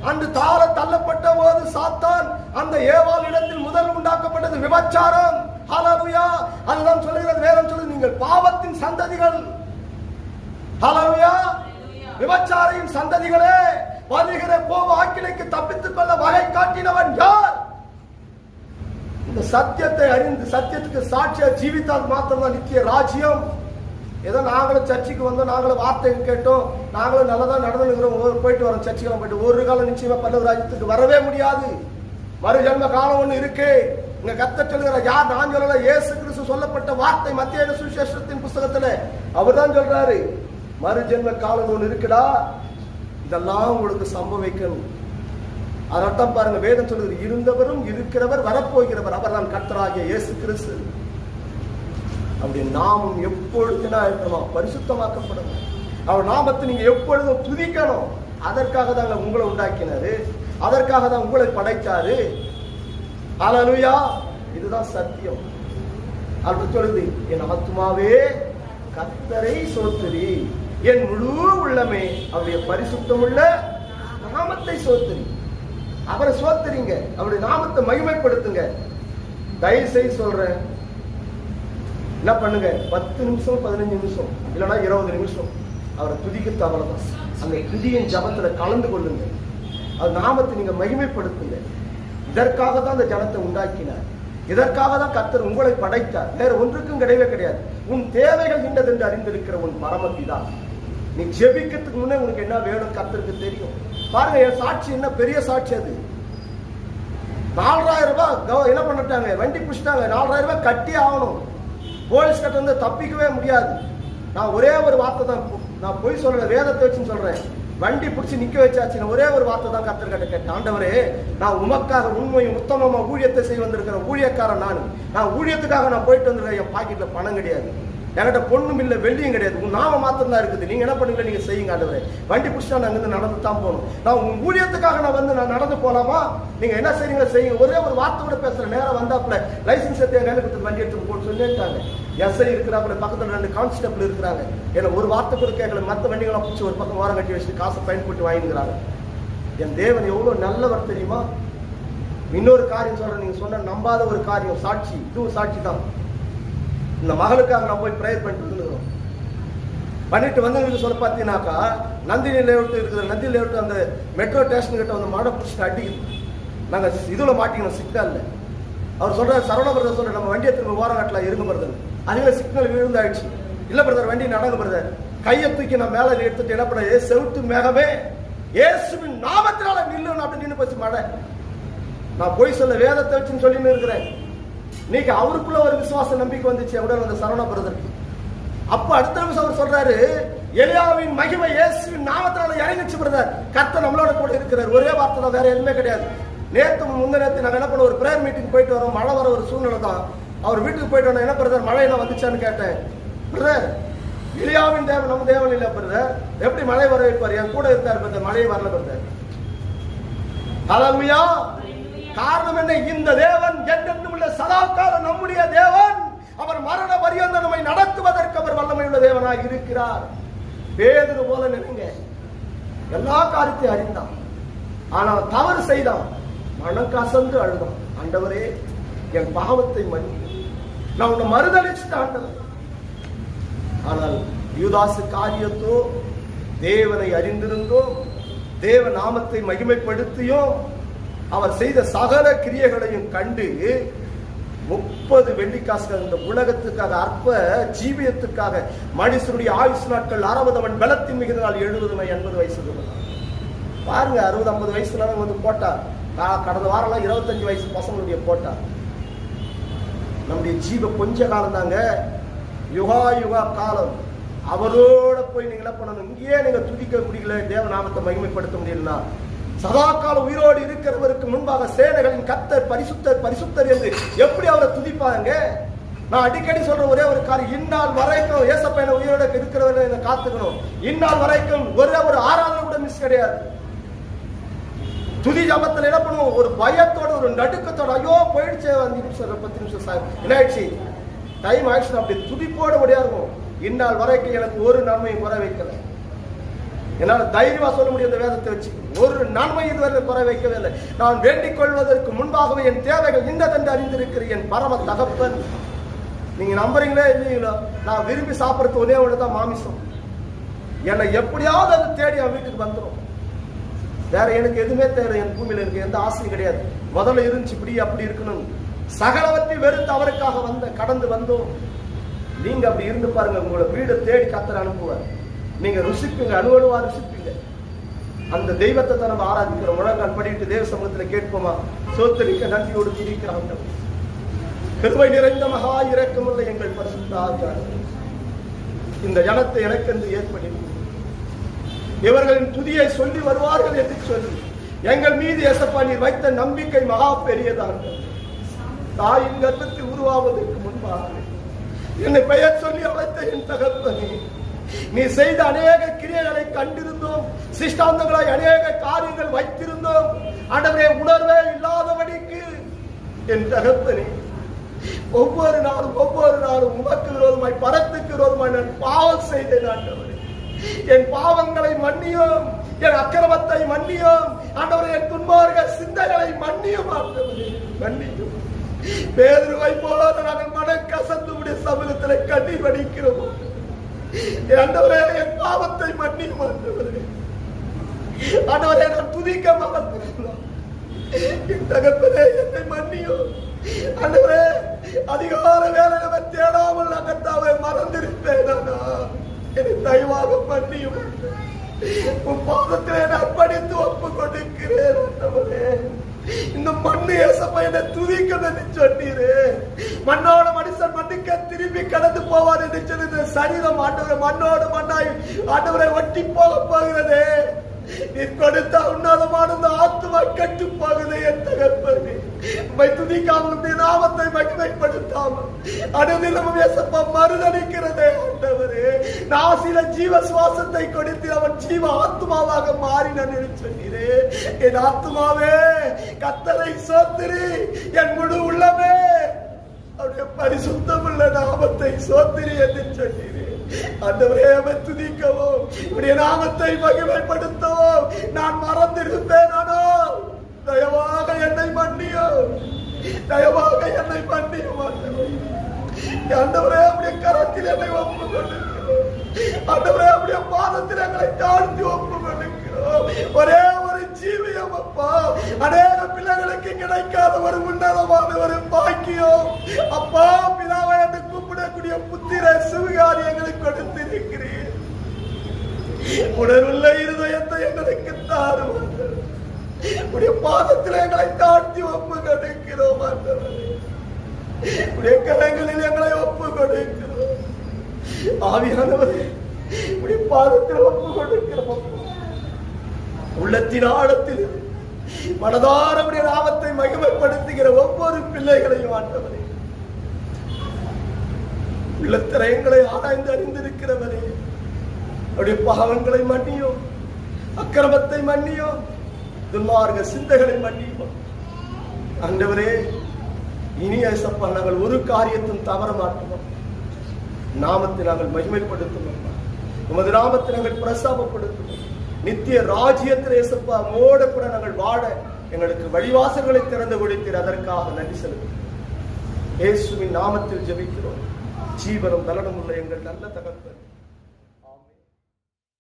அன்று தாழ தள்ளப்பட்ட போது சாத்தான் அந்த ஏவாள் இடத்தில் முதல் உண்டாக்கப்பட்டது விபச்சாரம். ஹல்லேலூயா. அதுதான் சொல்லுகிறது வேதம் சொல்லுது, நீங்கள் பாவத்தின் சந்ததிகள். ஹல்லேலூயா. விபச்சாரியின் சந்ததிகளே, வருகிற கோப ஆக்கினைக்கு தப்பித்துக் கொள்ள வகை காட்டினவன் யார்? இந்த சத்தியத்தை அறிந்து சத்தியத்துக்கு சாட்சியா ஜீவித்தால் மாத்திரம்தான் நித்திய ராஜ்யம். ஏதோ நாங்களும் சர்ச்சைக்கு வந்தோம், நாங்களும் வார்த்தை கேட்டோம், நாங்களும் நல்லதா நடந்துக்கிறோம், போயிட்டு வரோம் சர்ச்சைக்கெல்லாம் போயிட்டு ஒரு காலம் நிச்சயமா பல்லவ ராஜ்யத்துக்கு வரவே முடியாது. மறு ஜென்ம காலம் ஒண்ணு இருக்கு. இங்க கர்த்தர் சொல்லுகிற, யார் நான் சொல்லல, இயேசு கிறிஸ்து சொல்லப்பட்ட வார்த்தை மத்திய சுவிசேஷத்தின் புஸ்தகத்துல அவர் தான் சொல்றாரு, மறு ஜென்ம காலம் ஒண்ணு இருக்குடா, இதெல்லாம் உங்களுக்கு சம்பவிக்கணும். அதனால்தான் பாருங்க வேதம் சொல்லுது, இருந்தவரும் இருக்கிறவர் வரப்போகிறவர் அவர் தான் கர்த்தராகிய இயேசு கிறிஸ்து. அப்படி நாமும் எப்பொழுதுனா இருக்கணும், பரிசுத்தமாக்கப்படணும். அவர் நாமத்தை நீங்க எப்பொழுதும் துதிக்கணும். அதற்காக தாங்க உங்களை உண்டாக்கினாரு, அதற்காக தான் உங்களை படைத்தாரு. ஹல்லேலூயா. இதுதான் சத்தியம். அப்படி சொல்லுது, என் ஆத்துமாவே கர்த்தரை சோத்திரி, என் முழு உள்ளமே அவருடைய பரிசுத்தமுள்ள நாமத்தை சோத்திரி. அவரை சோத்திரிங்க, அவருடைய நாமத்தை மகிமைப்படுத்துங்க. தயவு செய்து சொல்றேன், என்ன பண்ணுங்க, 10 நிமிஷம் 15 நிமிஷம் இல்லைன்னா 20 நிமிஷம் அவரை துதிக்க தவறதான். அந்த துதியின் ஜபத்துல கலந்து கொள்ளுங்க, அது நாமத்தை நீங்க மகிமைப்படுத்துங்க. இதற்காக தான் அந்த ஜனத்தை உண்டாக்கினார், இதற்காக தான் கர்த்தர் உங்களை படைத்தார், வேற ஒன்றுக்கும் கிடையவே கிடையாது. உன் தேவைகள் இன்னதென்று அறிந்திருக்கிற உன் பரமபிதா. நீ ஜெபிக்கிறதுக்கு முன்னே உனக்கு என்ன வேணும் கர்த்தருக்கு தெரியும். பாருங்க, என் சாட்சி என்ன பெரிய சாட்சி. அது 4000 ரூபாய் என்ன பண்ணிட்டாங்க, வண்டி பிடிச்சிட்டாங்க. 4000 ரூபாய் கட்டி ஆகணும். போலீஸ் கட்ட வந்து தப்பிக்கவே முடியாது. நான் ஒரே ஒரு வார்த்தை தான், நான் பொய் சொல்லல, வேதத்தை வச்சுன்னு சொல்றேன். வண்டி பிடிச்சி நிக்க வச்சாச்சு, ஒரே ஒரு வார்த்தை தான் கர்த்தர் கிட்ட கேட்டேன், ஆண்டவரே, நான் உமக்காக உண்மையும் உத்தமமா ஊழியத்தை செய்ய வந்திருக்கிற ஊழியக்காரன் நான் ஊழியத்துக்காக நான் போயிட்டு வந்திருக்கேன். என் பாக்கெட்ல பணம் கிடையாது, என்கிட்ட பொண்ணும் இல்லை, வெள்ளியும் கிடையாது, உன் நாம மாத்திரம் தான் இருக்குது. நீங்க என்ன பண்ணுங்க, நீங்க செய்யுங்க ஆண்டவரே. வண்டி பிடிச்சா நான் இருந்து நடந்து தான் போகணும். நான் உங்க ஊழியத்துக்காக நான் வந்து நான் நடந்து போலாமா? நீங்க என்ன செய்யுங்க செய்யுங்க. ஒரே ஒரு வார்த்தை கூட பேசுறேன். நேரம் வந்தாப்புல லைசன்ஸ் எடுத்து என் கையில கொடுத்து வண்டி எடுத்து போட்டு சொல்லிட்டாங்க. எஸ்ஐ இருக்கிறாப்புல, பக்கத்துல 2 கான்ஸ்டபிள் இருக்கிறாங்க. ஏன்னா ஒரு வார்த்தை கூட கேட்கல. மற்ற வண்டிகளை பிடிச்சி ஒரு பக்கம் ஓரம் கட்டி வச்சுட்டு காசை பயன்பட்டு வாங்கிக்கிறாங்க. என் தேவன் எவ்வளவு நல்லவர் தெரியுமா? இன்னொரு காரியம் சொல்றேன், நீங்க சொன்ன நம்பாத ஒரு காரியம், சாட்சி. இதுவும் சாட்சி தான். இந்த மகளுக்காக நான் போய் ப்ரேயர் பண்ணிட்டு வந்து சொல்ல பார்த்தீங்கன்னாக்கா, நந்தினி லேஅவுட் இருக்குது, நந்தி லேஅவுட் அந்த மெட்ரோ ஸ்டேஷன் கிட்ட வந்து மழை பிடிச்சிட்டு அடிக்குது. நாங்கள் இதுல மாட்டிக்கணும், சிக்னல்ல. அவர் சொல்றாரு, சரவண பிரதர் சொல்ற, நம்ம வண்டியை திரும்ப ஓரம் காட்டலாம், இருங்க பிரதர். அதுல சிக்னல் விழுந்தாயிடுச்சு. இல்ல பிரதர், வண்டி நடந்து பிரதர். கையை தூக்கி நான் மேல எடுத்துட்டு என்ன பண்ண, செவுட்டு மேகமே இயேசுவின் நாமத்தினால நில்லுன்னு அப்படி நின்று போச்சு மழை. நான் போய் சொல்ல வேதத்தை வச்சுன்னு சொல்லின்னு இருக்கிறேன். இன்னைக்கு அவருக்குள்ள ஒரு விசுவாச நம்பிக்கை வந்துச்சு உடல் அந்த சரவண பிரதருக்கு. அப்ப அடுத்த நிமிஷம் அவர் சொல்றாரு, எலியாவின் மகிமை இயேசுவின் நாமத்தினால இறங்கிச்சு பிரதர். கர்த்தர் நம்மளோட கூட இருக்கிறார். ஒரே வார்த்தை தான், வேற எதுவுமே கிடையாது. நேற்று முந்தினத்து நாங்கள் என்ன பண்ண, ஒரு பிரேயர் மீட்டிங் போயிட்டு வரோம். மழை வர ஒரு சூழ்நிலை தான். அவர் வீட்டுக்கு போயிட்டு வந்தோம். என்ன பிரதர், மழையெல்லாம் வந்துச்சான்னு கேட்டேன். பிரதர், எலியாவின் தேவன் நம்ம தேவன் இல்ல பிரதர், எப்படி மழை வர வைப்பார்? என் கூட இருந்தார் பிரதர், மழையை வரல பிரதர். ஹல்லேலூயா. காரணம் என்ன? இந்த தேவன் என்றென்றும் உள்ள சதாகால நம்முடைய தேவன். அவர் மரண பரியந்த நம்மை நடத்துவதற்கு அவர் வல்லமை உள்ள தேவனாக இருக்கிறார். பேதுரு போல நினைங்க, எல்லா காரியத்தையும் அறிந்தான், ஆனால் தவறு செய்தான். மனம் கசந்து அழுதான், ஆண்டவரே என் பாவத்தை மன்னி, நான் உன்னை மறுதளிச்சுட்டேன் ஆண்டவர். ஆனால் யூதாசு காரியத்தோ தேவனை அறிந்திருந்தோம், தேவ நாமத்தை மகிமைப்படுத்தியும் அவர் செய்த சகல கிரியைகளையும் கண்டு 30 வெள்ளிக்காசுகள் இந்த உலகத்துக்காக, அற்ப ஜீவியத்துக்காக, மனுஷனுடைய ஆயுஷ் நாட்கள் 60, அவன் பலத்தின் மிகுதினால் 70, 80 வயசு பாருங்க. 60, 50 வயசுல வந்து போட்டார். கடந்த வாரம் 25 வயசு பசங்களுடைய போட்டார். நம்முடைய ஜீவ கொஞ்ச காலம் தாங்க, யுகா யுகா காலம். அவரோட போய் நீங்க என்ன பண்ணணும், இங்கேயே நீங்க துதிக்க முடியல, தேவ நாமத்தை மகிமைப்படுத்த முடியலன்னா, சதாகால உயிரோடு இருக்கிறவருக்கு முன்பாக சேனைகளின் கர்த்தர் பரிசுத்தர் பரிசுத்தர் என்று எப்படி அவரை துதிப்பாங்க? நான் அடிக்கடி சொல்ற ஒரே ஒரு காரியம், இந்நாள் வரைக்கும் ஏசப்பா உயிரோட இருக்கிறவரை என்ன காத்துக்கணும். இந்நாள் வரைக்கும் ஒரே ஒரு ஆராதனை கூட மிஸ் கிடையாது. துதி ஜபத்துல என்ன பண்ணுவோம், ஒரு பயத்தோட ஒரு நடுக்கத்தோட, ஐயோ போயிடுச்சு 5 நிமிஷம் 10 நிமிஷம் என்ன ஆயிடுச்சு டைம் ஆயிடுச்சு, அப்படி துடிப்போட முடியா இருக்கும். இந்நாள் வரைக்கும் எனக்கு ஒரு நன்மையும் குறை வைக்கல. என்னால தைரியமா சொல்ல முடியும், இந்த வேதத்தை வச்சு ஒரு நன்மை இதுவரை குறை வைக்கவே இல்லை. நான் வேண்டிக் கொள்வதற்கு முன்பாகவே என் தேவைகள் இன்னதென்று அறிந்திருக்கிற என் பரம தகப்பன். நீங்க நம்புறீங்களே இல்லைங்களோ, நான் விரும்பி சாப்பிட்றது ஒரே ஒண்ணுதான் மாமிசம். என்னை எப்படியாவது அது தேடி என் வீட்டுக்கு வந்துடும். வேற எனக்கு எதுவுமே தேவை. என் பூமியில எனக்கு எந்த ஆசையும் கிடையாது. முதல்ல இருந்துச்சு இப்படி அப்படி இருக்கணும், சகலவற்றை வெறுத்து அவருக்காக கடந்து வந்தோம். நீங்க அப்படி இருந்து பாருங்க, உங்களோட வீடு தேடி கத்தரை அனுப்புவார். நீங்க ருசிப்பீங்க, அணுவணுவா ருசிப்பீங்க. அந்த தெய்வத்தை தான் நம்ம ஆராதிக்கிறோம். முழங்கால் படிட்டு தேவ சமூகத்துல கேட்போமா, சோத்தரிக்க நன்றியோடு துதிக்கிறாங்க. கிருபை நிறைந்த மகா இரக்கமுள்ள எங்கள் பரிசுத்த ஆவியானவரே, இந்த ஜனத்தை எனக்கென்று ஏற்படுத்தி இவர்களின் துதியை சொல்லி வருவார்கள் என்று சொல்லி எங்கள் மீது ஏசப்பா நீர் வைத்த நம்பிக்கை மகா பெரியதாக. தாயின் கர்ப்பத்தில் உருவாவதற்கு முன்பாக என்னை பெயர் சொல்லி அழைத்த என் தகப்பனே, நீ செய்த அநேக கிரியைகளை கண்டிருந்தோம், சிஷ்டாந்தங்களாய் அநேக காரியங்கள் வைத்திருந்தோம். ஆண்டவரே, உணர்வே இல்லாதபடிக்கு என் தகப்பனே, ஒவ்வொரு நாளும் உமக்கு விரோதமாய் பரத்துக்கு விரோதமாய் நான் பாவம் செய்தேன். ஆண்டவரே, என் பாவங்களை மன்னியும், என் அக்கிரமத்தை மன்னியும். ஆண்டவரே, என் துன்மார்க்க சிந்தைகளை மன்னியும். ஆண்டவரே மன்னியும். பேதுருவை போல நாங்கள் மனம் கசந்து உடைய சமூகத்தில் கண்ணீர் வடிக்கிறோம். ஆண்டவரே, என் பாவத்தை மன்னியும். ஆண்டவரே, ஆண்டவரே, நான் துதிக்க மறந்துகிறோம். என் தகப்பனே, என்னை மன்னியும். ஆண்டவரே, அதிகார வேலை தேடாமல் அகத்தாவை மறந்திருப்பேன். என்னை தயவாக மன்னியும். உன் பாதத்திலே நான் படித்து ஒப்பு கொடுக்கிறேன். ஆண்டவரே, இந்த மண்ணு ஏசப்பா என்னை துதிக்கணும்னு சொன்னீரு. மண்ணோட மனுஷன் மண்ணுக்கு திரும்பி கடந்து போவார் என்று சொல்லி இந்த சரீரம் ஆண்டவரை மண்ணோடு மண்ணாய் ஆண்டவரை ஒட்டி போக போகிறது. நீ கொடுத்த உன்னதமான ஆத்துமா கட்டு போகுது. என் தகப்பனே, உம்மை துதிக்காமல் உம்முடைய நாமத்தை மகிமைப்படுத்தாமல் அனுதினமும் ஏசப்பா மறுதளிக்கிறதே. ஆண்டவரே, நாசில ஜீவ சுவாசத்தை கொடுத்து அவன் ஜீவ ஆத்மாவாக மாறினான் என்று சொன்னீரே. என் ஆத்மாவே கர்த்தரை சோத்திரி, என் முழு உள்ளமே அவருடைய பரிசுத்தமுள்ள நாமத்தை சோத்திரி என்று சொன்னீரே. ஆண்டவரே, அவன் துதிக்கவும் உடைய நாமத்தை மகிமைப்படுத்தவும் நான் மறந்திருப்பேன். ஆனால் தயவாக என்னை மன்னியும், தயவாக என்னை மன்னியும். ஆண்டவரே, அவருடைய கரத்தில் என்னை ஒப்பு கொடுக்கிறோம். ஆண்டவரே, அவருடைய பாதத்தில் எங்களை தாழ்த்தி ஒப்பு கொடுக்கிறோம். ஒரே ஒரு ஜீவியம் அப்பா, அநேக பிள்ளைகளுக்கு கிடைக்காத ஒரு உன்னதமான ஒரு பாக்கியம் அப்பா. பிதாவை என்று கூப்பிடக்கூடிய புத்திர சிவகாரி எங்களுக்கு கொடுத்திருக்கிறீர். உணர்வுள்ள இருதயத்தை எங்களுக்கு தாரும். உடைய பாதத்தில் எங்களை தாழ்த்தி ஒப்பு கொடுக்கிறோம். உடைய கரங்களில் எங்களை ஒப்பு கொடுக்கிறோம். ஆவியானவரே, உடைய பாதத்தில் ஒப்பு கொடுக்கிறோம். உள்ளத்தின் ஆழத்தில் மனதார உடைய நாமத்தை மகிமைப்படுத்துகிற ஒவ்வொரு பிள்ளைகளையும் ஆண்டவரே, உள்ளத்திரையங்களை ஆராய்ந்து அறிந்திருக்கிறவரே, அவருடைய பாவங்களை மன்னியும், அக்கிரமத்தை மன்னியும், துன்மார்க்க சிந்தைகளை மன்னியும். ஆண்டவரே, இனி ஏசப்பா நாங்கள் ஒரு காரியத்தும் தவற மாட்டோம். நாமத்தை நாங்கள் மகிமைப்படுத்துவோம். உமது நாமத்தை நாங்கள் பிரஸ்தாபப்படுத்துவோம். நித்திய ராஜ்யத்தில் ஏசப்பா மோட கூட நாங்கள் வாழ எங்களுக்கு வழிவாசல்களை திறந்து கொடுத்தீர். அதற்காக நன்றி செலுத்துகிறோம். இயேசுவின் நாமத்தில் ஜெபிக்கிறோம். ஜீவனும் நலனும் உள்ள எங்கள் நல்ல தகப்பன்.